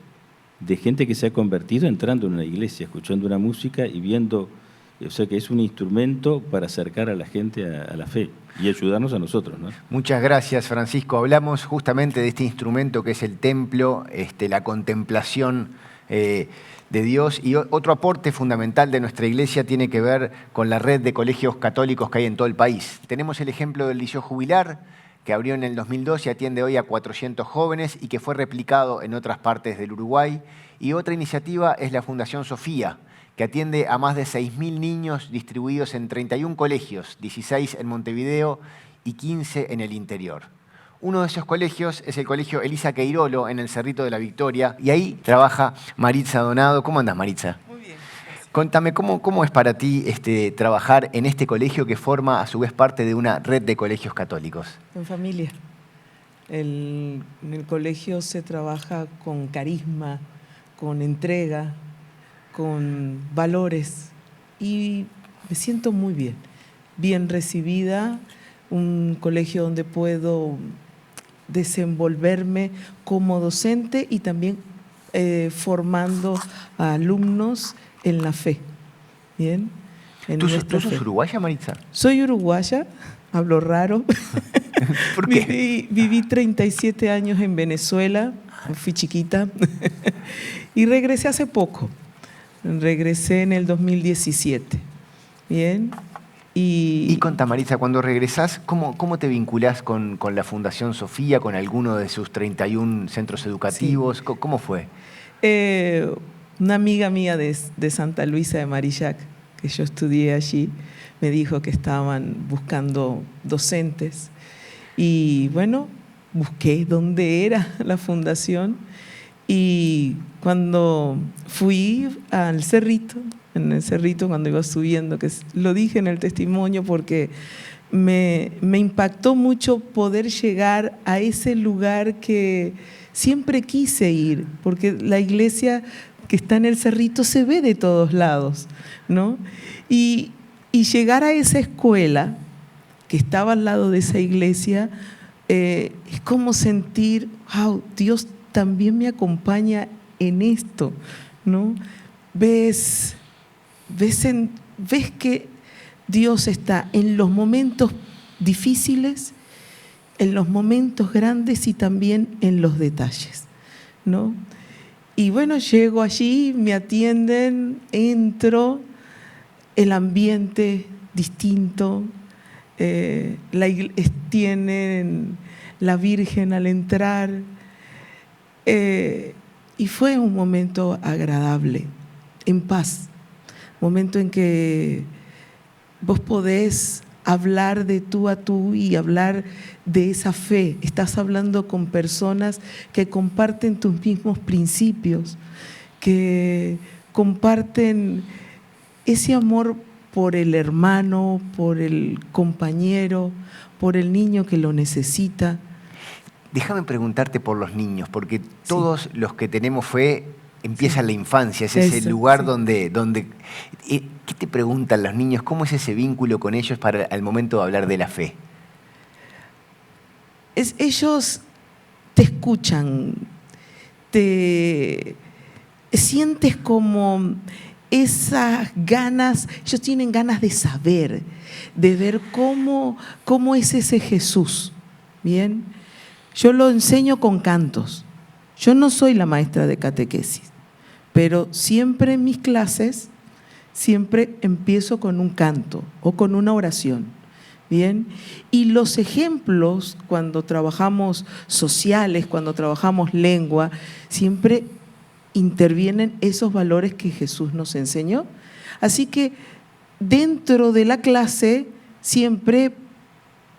de gente que se ha convertido entrando en una iglesia, escuchando una música y viendo, o sea que es un instrumento para acercar a la gente a la fe y ayudarnos a nosotros, ¿no? Muchas gracias, Francisco. Hablamos justamente de este instrumento que es el templo, la contemplación de Dios. Y otro aporte fundamental de nuestra iglesia tiene que ver con la red de colegios católicos que hay en todo el país. Tenemos el ejemplo del Liceo Jubilar, que abrió en el 2002 y atiende hoy a 400 jóvenes y que fue replicado en otras partes del Uruguay. Y otra iniciativa es la Fundación Sofía, que atiende a más de 6.000 niños distribuidos en 31 colegios, 16 en Montevideo y 15 en el interior. Uno de esos colegios es el Colegio Elisa Queirolo, en el Cerrito de la Victoria, y ahí trabaja Maritza Donado. ¿Cómo andás, Maritza? Muy bien, gracias. Contame, ¿cómo es para ti trabajar en este colegio que forma a su vez parte de una red de colegios católicos? En familia. En el colegio se trabaja con carisma, con entrega, con valores y me siento muy bien recibida, un colegio donde puedo desenvolverme como docente y también formando a alumnos en la fe. ¿Bien? ¿Tú sos uruguaya, Maritza? Soy uruguaya, hablo raro. ¿Por qué? Viví 37 años en Venezuela, fui chiquita y regresé hace poco. Regresé en el 2017. ¿Bien? Y contá, Maritza, cuando regresás, ¿cómo te vinculás con la Fundación Sofía, con alguno de sus 31 centros educativos? Sí. ¿Cómo fue? Una amiga mía de Santa Luisa de Marillac, que yo estudié allí, me dijo que estaban buscando docentes. Y bueno, busqué dónde era la fundación y cuando fui al Cerrito, en el Cerrito cuando iba subiendo, que lo dije en el testimonio porque me impactó mucho poder llegar a ese lugar que siempre quise ir, porque la iglesia que está en el Cerrito se ve de todos lados, ¿no? Y llegar a esa escuela que estaba al lado de esa iglesia, es como sentir, wow, Dios también me acompaña en esto, ¿no? Ves que Dios está en los momentos difíciles, en los momentos grandes y también en los detalles, ¿no? Y bueno, llego allí, me atienden, entro, el ambiente distinto, tienen la Virgen al entrar, y fue un momento agradable, en paz, momento en que vos podés hablar de tú a tú y hablar de esa fe. Estás hablando con personas que comparten tus mismos principios, que comparten ese amor por el hermano, por el compañero, por el niño que lo necesita. Déjame preguntarte por los niños, porque todos los que tenemos fe empieza en la infancia, es ese lugar donde ¿qué te preguntan los niños? ¿Cómo es ese vínculo con ellos para el momento de hablar de la fe? Ellos te escuchan, te sientes como esas ganas, ellos tienen ganas de saber, de ver cómo es ese Jesús. ¿Bien? Yo lo enseño con cantos. Yo no soy la maestra de catequesis, pero siempre en mis clases, siempre empiezo con un canto o con una oración. ¿Bien? Y los ejemplos, cuando trabajamos sociales, cuando trabajamos lengua, siempre intervienen esos valores que Jesús nos enseñó. Así que dentro de la clase siempre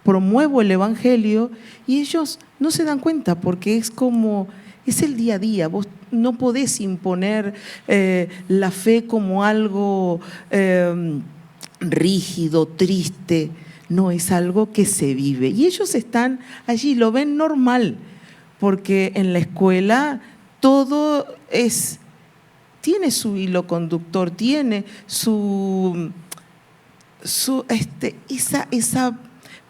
promuevo el Evangelio y ellos no se dan cuenta porque es el día a día. Vos no podés imponer la fe como algo rígido, triste. No, es algo que se vive. Y ellos están allí, lo ven normal, porque en la escuela todo tiene su hilo conductor, tiene esa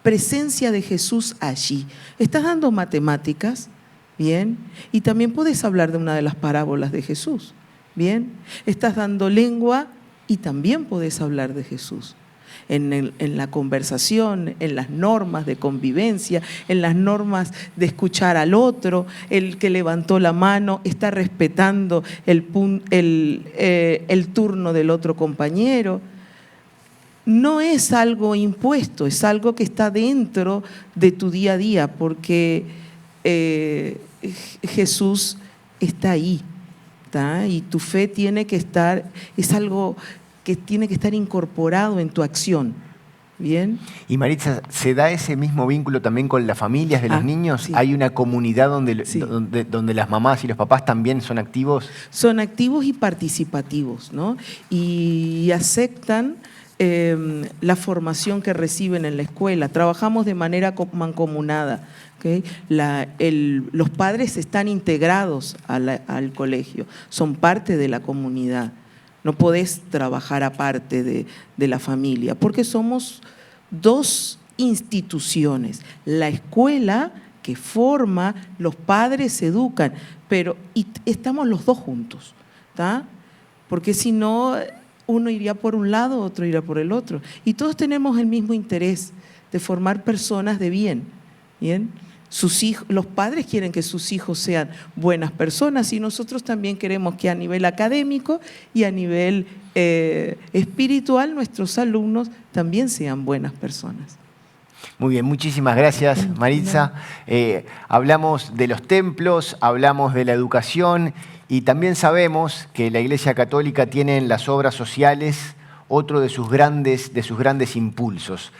presencia de Jesús allí. Estás dando matemáticas, bien, y también puedes hablar de una de las parábolas de Jesús, bien. Estás dando lengua y también puedes hablar de Jesús. En la conversación, en las normas de convivencia, en las normas de escuchar al otro, el que levantó la mano está respetando el turno del otro compañero. No es algo impuesto, es algo que está dentro de tu día a día, porque Jesús está ahí, ¿tá? Y tu fe tiene que estar, es algo que tiene que estar incorporado en tu acción. ¿Bien? Y Maritza, ¿se da ese mismo vínculo también con las familias de los niños? Sí. ¿Hay una comunidad donde, Sí. donde las mamás y los papás también son activos? Son activos y participativos, ¿no? Y aceptan la formación que reciben en la escuela. Trabajamos de manera mancomunada. ¿Okay? Los padres están integrados al colegio, son parte de la comunidad. No podés trabajar aparte de la familia, porque somos dos instituciones. La escuela que forma, los padres educan, y estamos los dos juntos, ¿tá? Porque si no, uno iría por un lado, otro iría por el otro. Y todos tenemos el mismo interés de formar personas de bien, ¿bien? Los padres quieren que sus hijos sean buenas personas y nosotros también queremos que a nivel académico y a nivel espiritual nuestros alumnos también sean buenas personas. Muy bien, muchísimas gracias, Maritza. Hablamos de los templos, hablamos de la educación y también sabemos que la Iglesia Católica tiene en las obras sociales otro de sus grandes impulsos.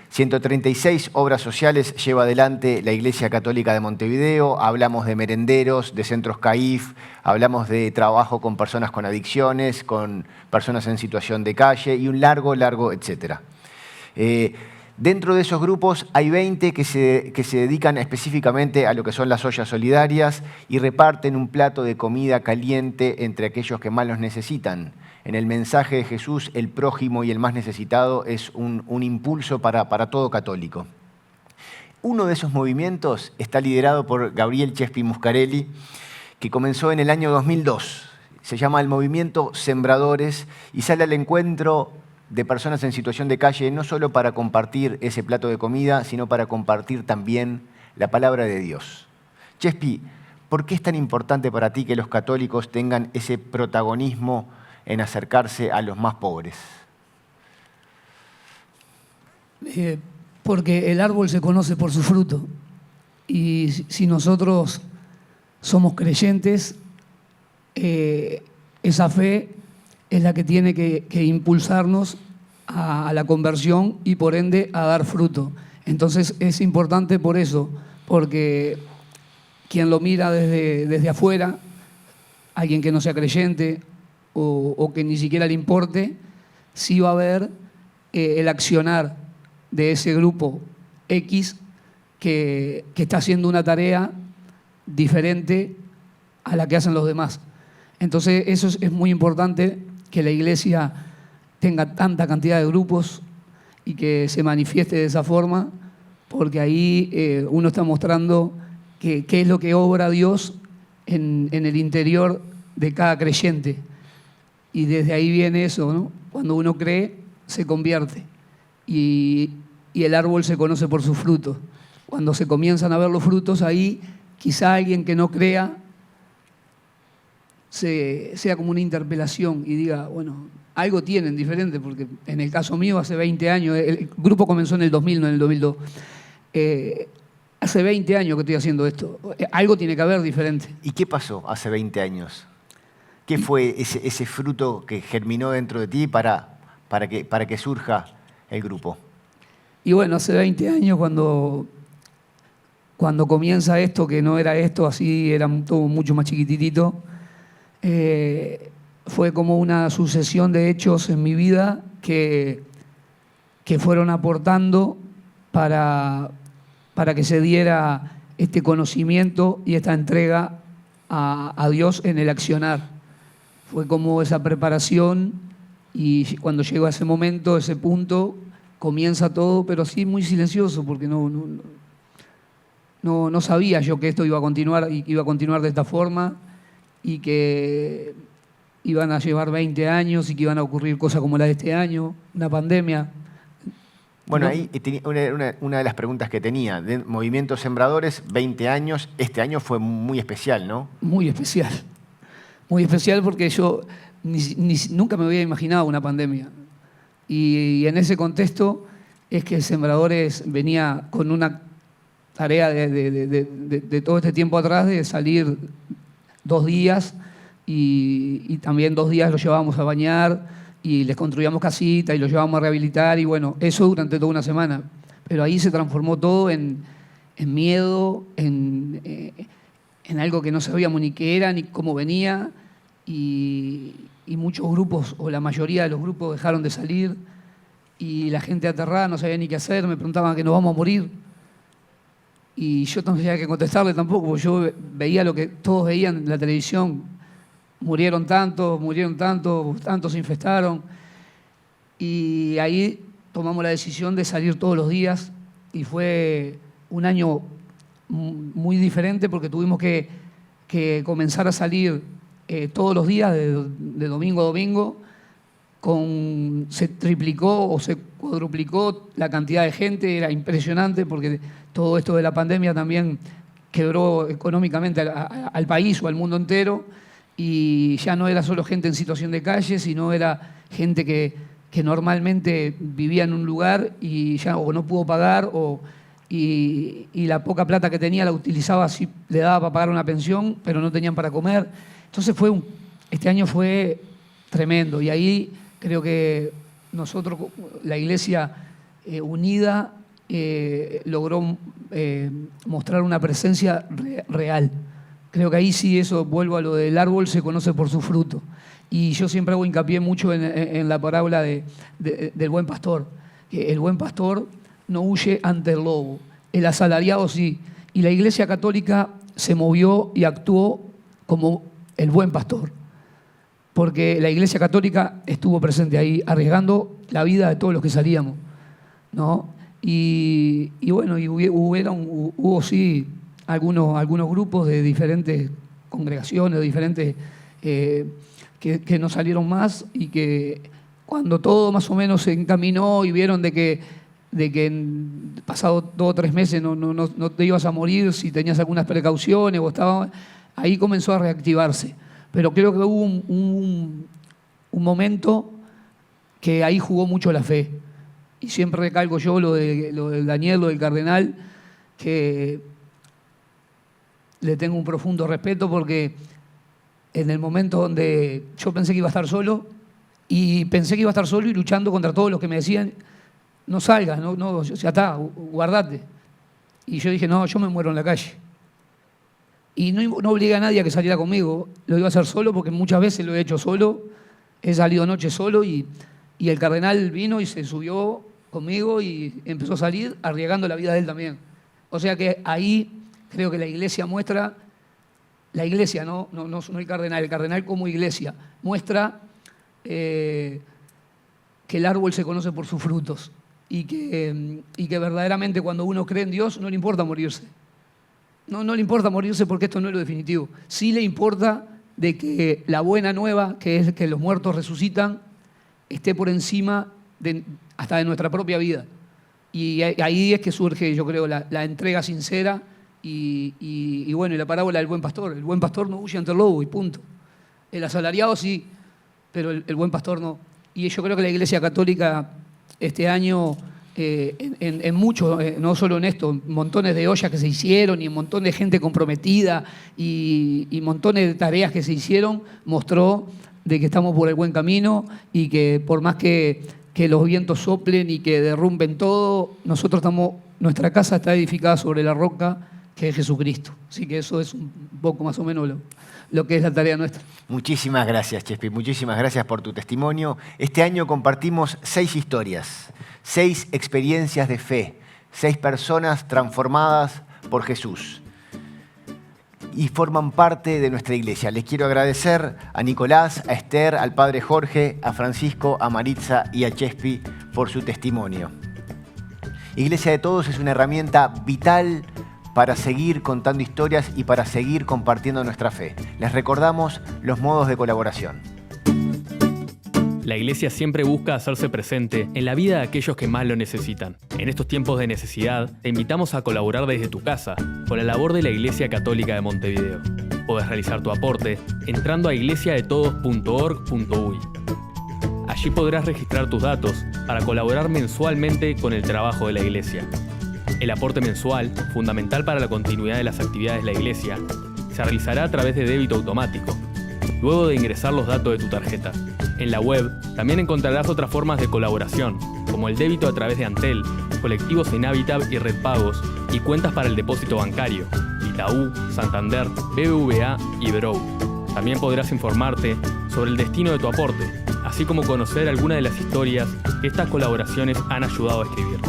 136 obras sociales lleva adelante la Iglesia Católica de Montevideo. Hablamos de merenderos, de centros CAIF, hablamos de trabajo con personas con adicciones, con personas en situación de calle y un largo etcétera. Dentro de esos grupos hay 20 que se dedican específicamente a lo que son las ollas solidarias y reparten un plato de comida caliente entre aquellos que más los necesitan. En el mensaje de Jesús, el prójimo y el más necesitado es un impulso para todo católico. Uno de esos movimientos está liderado por Gabriel Chespi Muscarelli, que comenzó en el año 2002. Se llama el Movimiento Sembradores y sale al encuentro de personas en situación de calle, no solo para compartir ese plato de comida, sino para compartir también la palabra de Dios. Chespi, ¿por qué es tan importante para ti que los católicos tengan ese protagonismo en acercarse a los más pobres? Porque el árbol se conoce por su fruto. Y si nosotros somos creyentes, esa fe es la que tiene que impulsarnos a la conversión y por ende a dar fruto. Entonces es importante por eso, porque quien lo mira desde afuera, alguien que no sea creyente o que ni siquiera le importe, sí va a ver el accionar de ese grupo X que está haciendo una tarea diferente a la que hacen los demás. Entonces eso es muy importante, que la Iglesia tenga tanta cantidad de grupos y que se manifieste de esa forma, porque ahí uno está mostrando qué es lo que obra Dios en el interior de cada creyente. Y desde ahí viene eso, ¿no? Cuando uno cree, se convierte. Y el árbol se conoce por sus frutos. Cuando se comienzan a ver los frutos, ahí quizá alguien que no crea sea como una interpelación y diga, bueno, algo tienen diferente, porque en el caso mío hace 20 años, el grupo comenzó en el 2000, no en el 2002. Hace 20 años que estoy haciendo esto. Algo tiene que haber diferente. ¿Y qué pasó hace 20 años? ¿Qué fue ese fruto que germinó dentro de ti para que surja el grupo? Y bueno, hace 20 años cuando cuando comienza esto, que no era esto, así era todo mucho más chiquititito, fue como una sucesión de hechos en mi vida que fueron aportando para que se diera este conocimiento y esta entrega a Dios en el accionar. Fue como esa preparación y cuando llegó a ese momento, ese punto, comienza todo, pero sí muy silencioso, porque no sabía yo que esto iba a continuar y que iba a continuar de esta forma y que iban a llevar 20 años y que iban a ocurrir cosas como la de este año, una pandemia. Bueno, ¿no? ahí una de las preguntas que tenía, de Movimientos Sembradores, 20 años, este año fue muy especial, ¿no? Muy especial porque yo nunca me había imaginado una pandemia. Y en ese contexto es que Sembradores venía con una tarea de todo este tiempo atrás de salir 2 días y también 2 días los llevábamos a bañar y les construíamos casita y los llevábamos a rehabilitar y bueno, eso durante toda una semana. Pero ahí se transformó todo en miedo, en algo que no sabíamos ni qué era ni cómo venía y muchos grupos, o la mayoría de los grupos dejaron de salir y la gente aterrada no sabía ni qué hacer, me preguntaban que nos vamos a morir. Y yo no sabía qué contestarle tampoco, porque yo veía lo que todos veían en la televisión. Murieron tantos, tantos se infestaron. Y ahí tomamos la decisión de salir todos los días y fue un año muy diferente porque tuvimos que comenzar a salir todos los días, de domingo a domingo. Se triplicó o se cuadruplicó la cantidad de gente, era impresionante porque todo esto de la pandemia también quebró económicamente al país o al mundo entero y ya no era solo gente en situación de calle, sino era gente que normalmente vivía en un lugar y ya o no pudo pagar y la poca plata que tenía la utilizaba, si le daba para pagar una pensión, pero no tenían para comer. Entonces este año fue tremendo y ahí creo que nosotros, la Iglesia unida, logró mostrar una presencia real. Creo que ahí sí, eso, vuelvo a lo del árbol, se conoce por su fruto. Y yo siempre hago hincapié mucho en la parábola del buen pastor, que el buen pastor no huye ante el lobo, el asalariado sí. Y la Iglesia Católica se movió y actuó como el buen pastor, porque la Iglesia Católica estuvo presente ahí, arriesgando la vida de todos los que salíamos, ¿no? Y bueno, hubo sí algunos grupos de diferentes congregaciones, de diferentes que no salieron más y que cuando todo más o menos se encaminó y vieron de que pasado 2 o 3 meses no te ibas a morir si tenías algunas precauciones ahí comenzó a reactivarse. Pero creo que hubo un momento que ahí jugó mucho la fe. Y siempre recalco yo lo del Daniel, lo del cardenal, que le tengo un profundo respeto porque en el momento donde yo pensé que iba a estar solo y luchando contra todos los que me decían no salgas, no, ya está, guardate. Y yo dije, no, yo me muero en la calle. Y no obligué a nadie a que saliera conmigo, lo iba a hacer solo porque muchas veces lo he hecho solo, he salido anoche solo y el cardenal vino y se subió conmigo y empezó a salir arriesgando la vida de él también. O sea que ahí creo que la Iglesia muestra, la Iglesia, no el cardenal como Iglesia, muestra que el árbol se conoce por sus frutos y que verdaderamente cuando uno cree en Dios no le importa morirse. No le importa morirse porque esto no es lo definitivo. Sí le importa de que la buena nueva, que es que los muertos resucitan, esté por encima hasta de nuestra propia vida. Y ahí es que surge, yo creo, la entrega sincera y bueno, y la parábola del buen pastor. El buen pastor no huye ante el lobo y punto. El asalariado sí, pero el buen pastor no. Y yo creo que la Iglesia Católica este año, en mucho, no solo en esto, montones de ollas que se hicieron y un montón de gente comprometida y montones de tareas que se hicieron, mostró de que estamos por el buen camino y que por más que los vientos soplen y que derrumben todo, nuestra casa está edificada sobre la roca que es Jesucristo. Así que eso es un poco más o menos lo que es la tarea nuestra. Muchísimas gracias, Chespi. Muchísimas gracias por tu testimonio. Este año compartimos 6 historias, 6 experiencias de fe, 6 personas transformadas por Jesús y forman parte de nuestra iglesia. Les quiero agradecer a Nicolás, a Esther, al padre Jorge, a Francisco, a Maritza y a Chespi por su testimonio. Iglesia de Todos es una herramienta vital para seguir contando historias y para seguir compartiendo nuestra fe. Les recordamos los modos de colaboración. La Iglesia siempre busca hacerse presente en la vida de aquellos que más lo necesitan. En estos tiempos de necesidad, te invitamos a colaborar desde tu casa con la labor de la Iglesia Católica de Montevideo. Podés realizar tu aporte entrando a iglesiadetodos.org.uy. Allí podrás registrar tus datos para colaborar mensualmente con el trabajo de la Iglesia. El aporte mensual, fundamental para la continuidad de las actividades de la Iglesia, se realizará a través de débito automático, luego de ingresar los datos de tu tarjeta. En la web también encontrarás otras formas de colaboración, como el débito a través de Antel, colectivos en Habitat y Red Pagos, y cuentas para el depósito bancario, Itaú, Santander, BBVA y Brou. También podrás informarte sobre el destino de tu aporte, así como conocer algunas de las historias que estas colaboraciones han ayudado a escribir.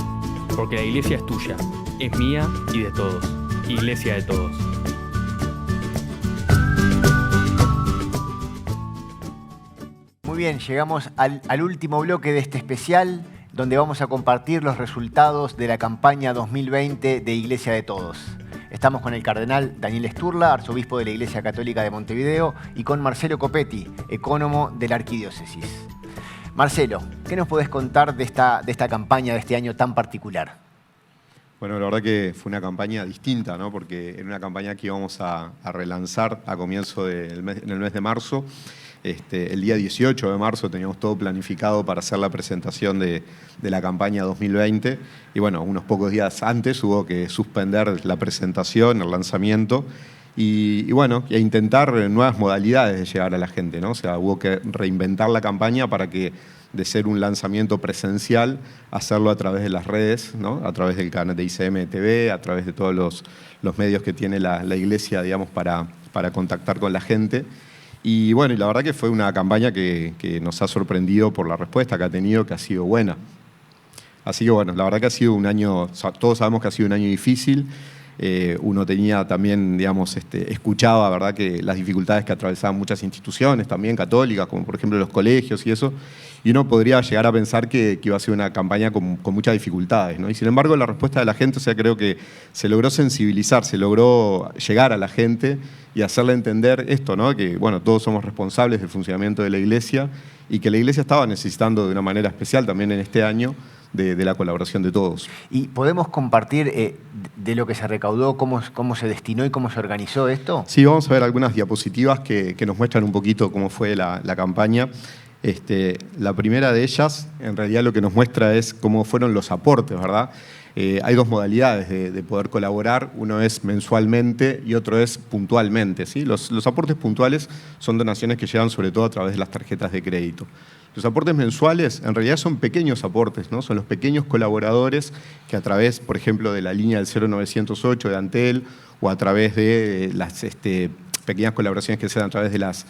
Porque la Iglesia es tuya, es mía y de todos. Iglesia de Todos. Muy bien, llegamos al último bloque de este especial, donde vamos a compartir los resultados de la campaña 2020 de Iglesia de Todos. Estamos con el cardenal Daniel Sturla, arzobispo de la Iglesia Católica de Montevideo, y con Marcelo Copetti, ecónomo de la Arquidiócesis. Marcelo, ¿qué nos podés contar de esta campaña de este año tan particular? Bueno, la verdad que fue una campaña distinta, ¿no? Porque era una campaña que íbamos a relanzar a comienzo en el mes de marzo. El día 18 de marzo teníamos todo planificado para hacer la presentación de la campaña 2020 y bueno, unos pocos días antes hubo que suspender la presentación, el lanzamiento y bueno, e intentar nuevas modalidades de llegar a la gente, ¿no? O sea, hubo que reinventar la campaña para que de ser un lanzamiento presencial, hacerlo a través de las redes, ¿no? A través del canal de ICM TV, a través de todos los medios que tiene la Iglesia, digamos, para contactar con la gente. Y bueno, y la verdad que fue una campaña que nos ha sorprendido por la respuesta que ha tenido, que ha sido buena. Así que bueno, la verdad que ha sido un año, todos sabemos que ha sido un año difícil. Uno tenía también, digamos, escuchaba, ¿verdad?, que las dificultades que atravesaban muchas instituciones también católicas, como por ejemplo los colegios y eso, y uno podría llegar a pensar que iba a ser una campaña con muchas dificultades, ¿no? Y sin embargo la respuesta de la gente, o sea, creo que se logró sensibilizar, se logró llegar a la gente y hacerle entender esto, ¿no? Que bueno, todos somos responsables del funcionamiento de la Iglesia y que la Iglesia estaba necesitando de una manera especial también en este año de la colaboración de todos. ¿Y podemos compartir de lo que se recaudó, cómo se destinó y cómo se organizó esto? Sí, vamos a ver algunas diapositivas que nos muestran un poquito cómo fue la campaña. La primera de ellas, en realidad lo que nos muestra es cómo fueron los aportes, ¿verdad? Hay dos modalidades de poder colaborar, uno es mensualmente y otro es puntualmente, ¿sí? Los aportes puntuales son donaciones que llegan sobre todo a través de las tarjetas de crédito. Los aportes mensuales en realidad son pequeños aportes, ¿no? Son los pequeños colaboradores que a través, por ejemplo, de la línea del 0908 de Antel o a través de las pequeñas colaboraciones que se dan a través de las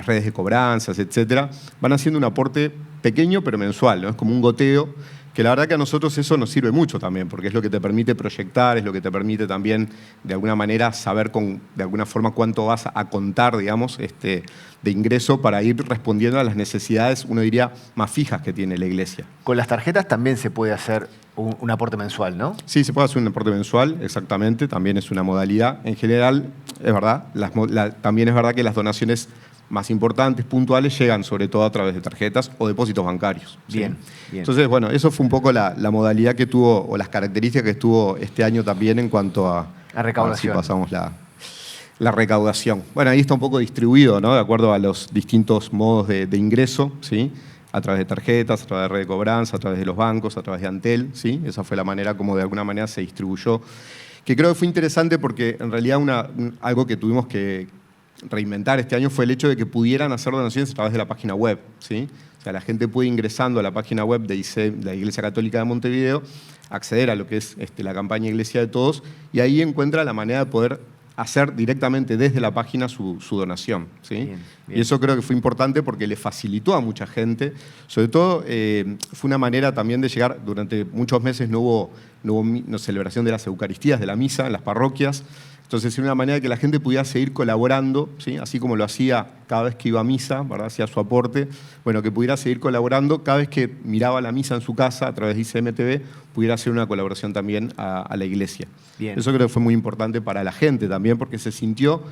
redes de cobranzas, etcétera, van haciendo un aporte pequeño pero mensual, ¿no? Es como un goteo, que la verdad que a nosotros eso nos sirve mucho también, porque es lo que te permite proyectar, es lo que te permite también de alguna manera saber de alguna forma cuánto vas a contar, digamos, de ingreso para ir respondiendo a las necesidades, uno diría, más fijas que tiene la Iglesia. Con las tarjetas también se puede hacer un aporte mensual, ¿no? Sí, se puede hacer un aporte mensual, exactamente, también es una modalidad. En general, es verdad, también es verdad que las donaciones más importantes, puntuales, llegan sobre todo a través de tarjetas o depósitos bancarios. Bien, ¿sí? bien. Entonces, bueno, eso fue un poco la modalidad que tuvo, o las características que tuvo este año también en cuanto a recaudación. A ver si pasamos la recaudación. Bueno, ahí está un poco distribuido, ¿no? De acuerdo a los distintos modos de ingreso, ¿sí? A través de tarjetas, a través de red de cobranza, a través de los bancos, a través de Antel, ¿sí? Esa fue la manera como de alguna manera se distribuyó, que creo que fue interesante porque en realidad algo que tuvimos que reinventar este año fue el hecho de que pudieran hacer donaciones a través de la página web, ¿sí? O sea, la gente puede ingresando a la página web de la Iglesia Católica de Montevideo, acceder a lo que es la campaña Iglesia de Todos, y ahí encuentra la manera de poder hacer directamente desde la página su donación, ¿sí? Bien. Y eso creo que fue importante porque le facilitó a mucha gente. Sobre todo, fue una manera también de llegar. Durante muchos meses no hubo celebración de las Eucaristías, de la misa en las parroquias. Entonces, era una manera de que la gente pudiera seguir colaborando, ¿sí? Así como lo hacía cada vez que iba a misa, ¿verdad? Hacía su aporte. Bueno, que pudiera seguir colaborando cada vez que miraba la misa en su casa a través de ICMTV, pudiera hacer una colaboración también a la iglesia. Bien. Eso creo que fue muy importante para la gente también, porque se sintió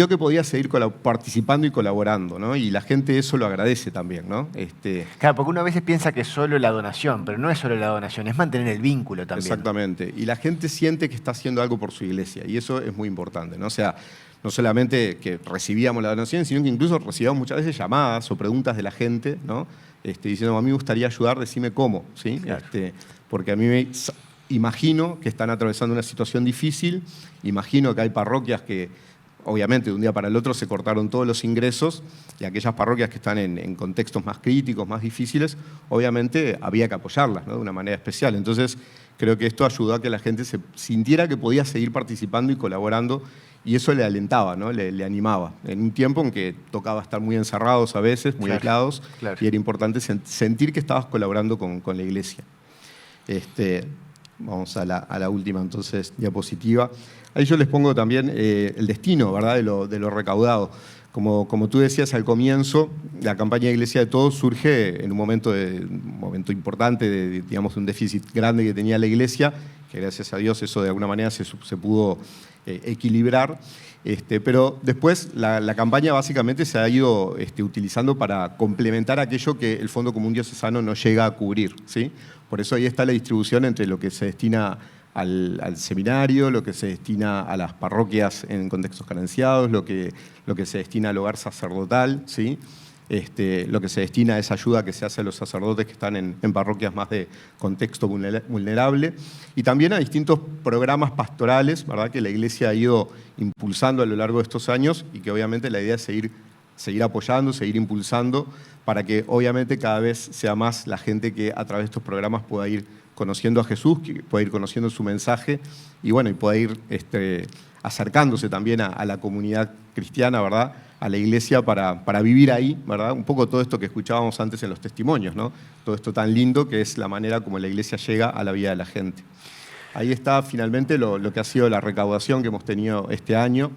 que podía seguir participando y colaborando, ¿no? Y la gente eso lo agradece también, ¿no? Claro, porque uno a veces piensa que es solo la donación, pero no es solo la donación, es mantener el vínculo también. Exactamente. Y la gente siente que está haciendo algo por su iglesia, y eso es muy importante, ¿no? O sea, no solamente que recibíamos la donación, sino que incluso recibíamos muchas veces llamadas o preguntas de la gente, ¿no? Diciendo, a mí me gustaría ayudar, decime cómo, ¿sí? Claro. Porque a mí imagino que están atravesando una situación difícil, imagino que hay parroquias que obviamente de un día para el otro se cortaron todos los ingresos, y aquellas parroquias que están en contextos más críticos, más difíciles, obviamente había que apoyarlas, ¿no? De una manera especial. Entonces creo que esto ayudó a que la gente se sintiera que podía seguir participando y colaborando, y eso le alentaba, ¿no? Le animaba. En un tiempo en que tocaba estar muy encerrados a veces, muy aislados, claro. Y era importante sentir que estabas colaborando con la iglesia. Vamos a la última, entonces, diapositiva. Ahí yo les pongo también el destino, ¿verdad?, de lo recaudado. Como tú decías al comienzo, la campaña Iglesia de Todos surge en un momento importante, de un déficit grande que tenía la Iglesia, que gracias a Dios eso de alguna manera se pudo equilibrar. Pero después la campaña básicamente se ha ido utilizando para complementar aquello que el Fondo Común Diocesano no llega a cubrir, ¿sí? Por eso ahí está la distribución entre lo que se destina al seminario, lo que se destina a las parroquias en contextos carenciados, lo que se destina al hogar sacerdotal, ¿sí? Lo que se destina a esa ayuda que se hace a los sacerdotes que están en parroquias más de contexto vulnerable, y también a distintos programas pastorales, ¿verdad?, que la Iglesia ha ido impulsando a lo largo de estos años, y que obviamente la idea es seguir apoyando, seguir impulsando, para que obviamente cada vez sea más la gente que a través de estos programas pueda ir conociendo a Jesús, que pueda ir conociendo su mensaje, y bueno, y pueda ir acercándose también a la comunidad cristiana, ¿verdad?, a la iglesia para vivir ahí, ¿verdad? Un poco todo esto que escuchábamos antes en los testimonios, ¿no? Todo esto tan lindo que es la manera como la iglesia llega a la vida de la gente. Ahí está finalmente lo que ha sido la recaudación que hemos tenido este año,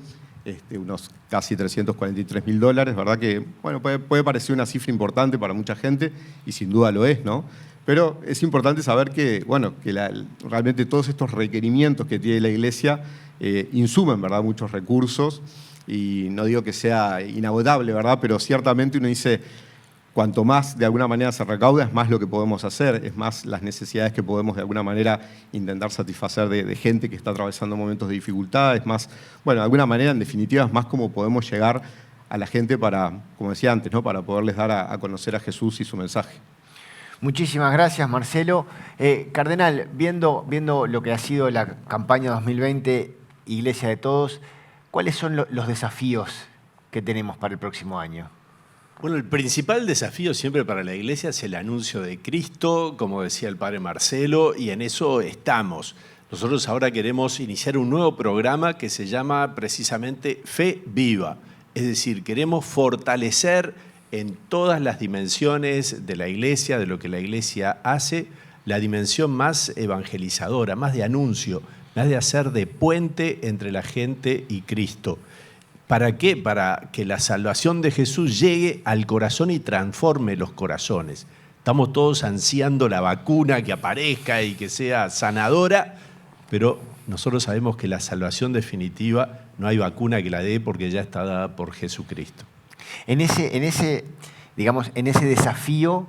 unos casi $343.000, ¿verdad? Que, bueno, puede parecer una cifra importante para mucha gente, y sin duda lo es, ¿no? Pero es importante saber que, bueno, que realmente todos estos requerimientos que tiene la iglesia insumen, ¿verdad?, muchos recursos, y no digo que sea inagotable, ¿verdad?, pero ciertamente uno dice, cuanto más de alguna manera se recauda, es más lo que podemos hacer, es más las necesidades que podemos de alguna manera intentar satisfacer de gente que está atravesando momentos de dificultad, es más, bueno, de alguna manera, en definitiva, es más cómo podemos llegar a la gente para, como decía antes, ¿no?, para poderles dar a conocer a Jesús y su mensaje. Muchísimas gracias, Marcelo. Cardenal, viendo lo que ha sido la campaña 2020 Iglesia de Todos, ¿cuáles son los desafíos que tenemos para el próximo año? Bueno, el principal desafío siempre para la Iglesia es el anuncio de Cristo, como decía el Padre Marcelo, y en eso estamos. Nosotros ahora queremos iniciar un nuevo programa que se llama precisamente Fe Viva. Es decir, queremos fortalecer en todas las dimensiones de la Iglesia, de lo que la Iglesia hace, la dimensión más evangelizadora, más de anuncio, más de hacer de puente entre la gente y Cristo. ¿Para qué? Para que la salvación de Jesús llegue al corazón y transforme los corazones. Estamos todos ansiando la vacuna que aparezca y que sea sanadora, pero nosotros sabemos que la salvación definitiva no hay vacuna que la dé porque ya está dada por Jesucristo. En ese desafío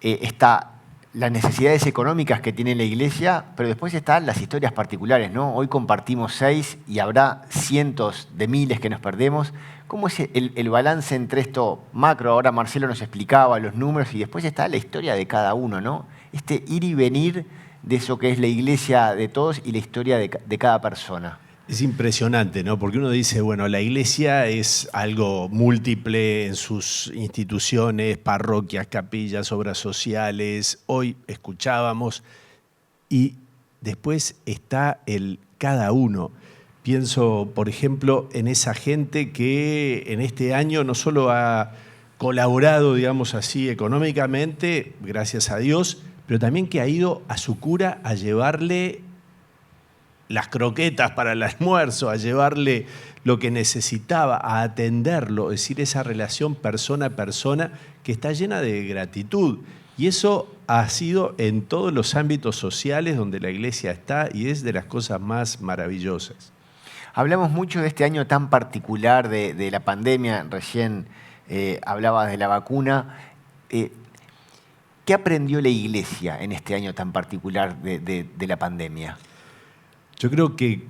está las necesidades económicas que tiene la Iglesia, pero después están las historias particulares, ¿no? Hoy compartimos 6 y habrá cientos de miles que nos perdemos. ¿Cómo es el balance entre esto macro? Ahora Marcelo nos explicaba los números, y después está la historia de cada uno, ¿no? Ir y venir de eso que es la Iglesia de Todos y la historia de cada persona. Es impresionante, ¿no? Porque uno dice, bueno, la iglesia es algo múltiple en sus instituciones, parroquias, capillas, obras sociales. Hoy escuchábamos y después está el cada uno. Pienso, por ejemplo, en esa gente que en este año no solo ha colaborado, digamos así, económicamente, gracias a Dios, pero también que ha ido a su cura a llevarle las croquetas para el almuerzo, a llevarle lo que necesitaba, a atenderlo, es decir, esa relación persona a persona que está llena de gratitud. Y eso ha sido en todos los ámbitos sociales donde la iglesia está y es de las cosas más maravillosas. Hablamos mucho de este año tan particular de la pandemia, recién hablabas de la vacuna. ¿Qué aprendió la iglesia en este año tan particular de la pandemia? Yo creo que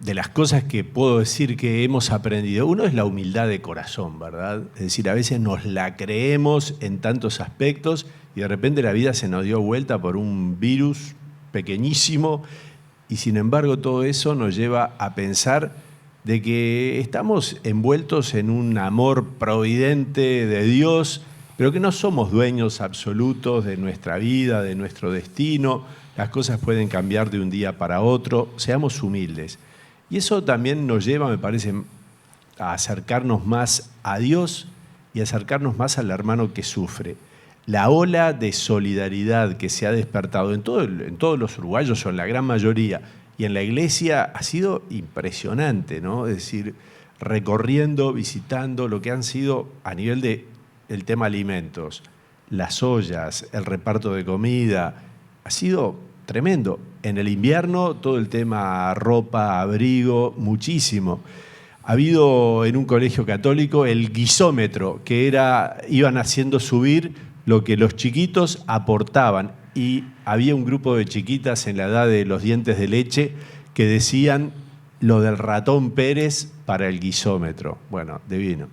de las cosas que puedo decir que hemos aprendido, uno es la humildad de corazón, ¿verdad? Es decir, a veces nos la creemos en tantos aspectos y de repente la vida se nos dio vuelta por un virus pequeñísimo y sin embargo todo eso nos lleva a pensar de que estamos envueltos en un amor providente de Dios, pero que no somos dueños absolutos de nuestra vida, de nuestro destino. Las cosas pueden cambiar de un día para otro, seamos humildes. Y eso también nos lleva, me parece, a acercarnos más a Dios y acercarnos más al hermano que sufre. La ola de solidaridad que se ha despertado en todos los uruguayos, o en la gran mayoría, y en la iglesia ha sido impresionante, ¿no? Es decir, recorriendo, visitando lo que han sido a nivel del tema alimentos, las ollas, el reparto de comida, ha sido tremendo. En el invierno, todo el tema ropa, abrigo, muchísimo. Ha habido en un colegio católico el guisómetro, que iban haciendo subir lo que los chiquitos aportaban. Y había un grupo de chiquitas en la edad de los dientes de leche que decían lo del ratón Pérez para el guisómetro. Bueno, divino.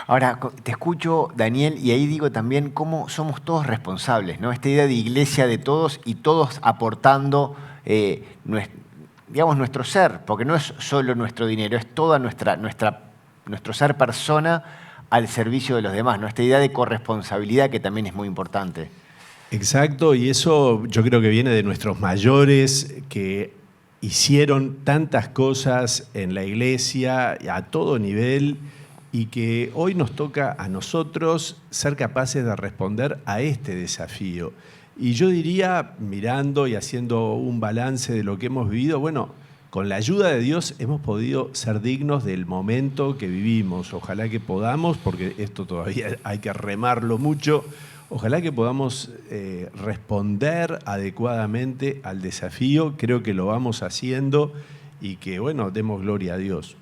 Ahora, te escucho, Daniel, y ahí digo también cómo somos todos responsables, ¿no? Esta idea de iglesia de todos y todos aportando nuestro ser, porque no es solo nuestro dinero, es toda nuestro ser persona al servicio de los demás, ¿no? Esta idea de corresponsabilidad que también es muy importante. Exacto, y eso yo creo que viene de nuestros mayores que hicieron tantas cosas en la iglesia a todo nivel y que hoy nos toca a nosotros ser capaces de responder a este desafío. Y yo diría, mirando y haciendo un balance de lo que hemos vivido, bueno, con la ayuda de Dios hemos podido ser dignos del momento que vivimos. Ojalá que podamos, porque esto todavía hay que remarlo mucho, ojalá que podamos responder adecuadamente al desafío. Creo que lo vamos haciendo y que, bueno, demos gloria a Dios.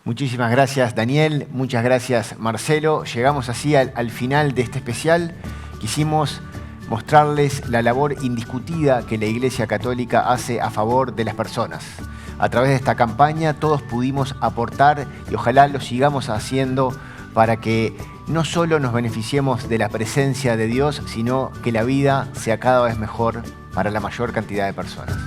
Muchísimas gracias, Daniel. Muchas gracias, Marcelo. Llegamos así al final de este especial. Quisimos mostrarles la labor indiscutida que la Iglesia Católica hace a favor de las personas. A través de esta campaña todos pudimos aportar y ojalá lo sigamos haciendo para que no solo nos beneficiemos de la presencia de Dios, sino que la vida sea cada vez mejor para la mayor cantidad de personas.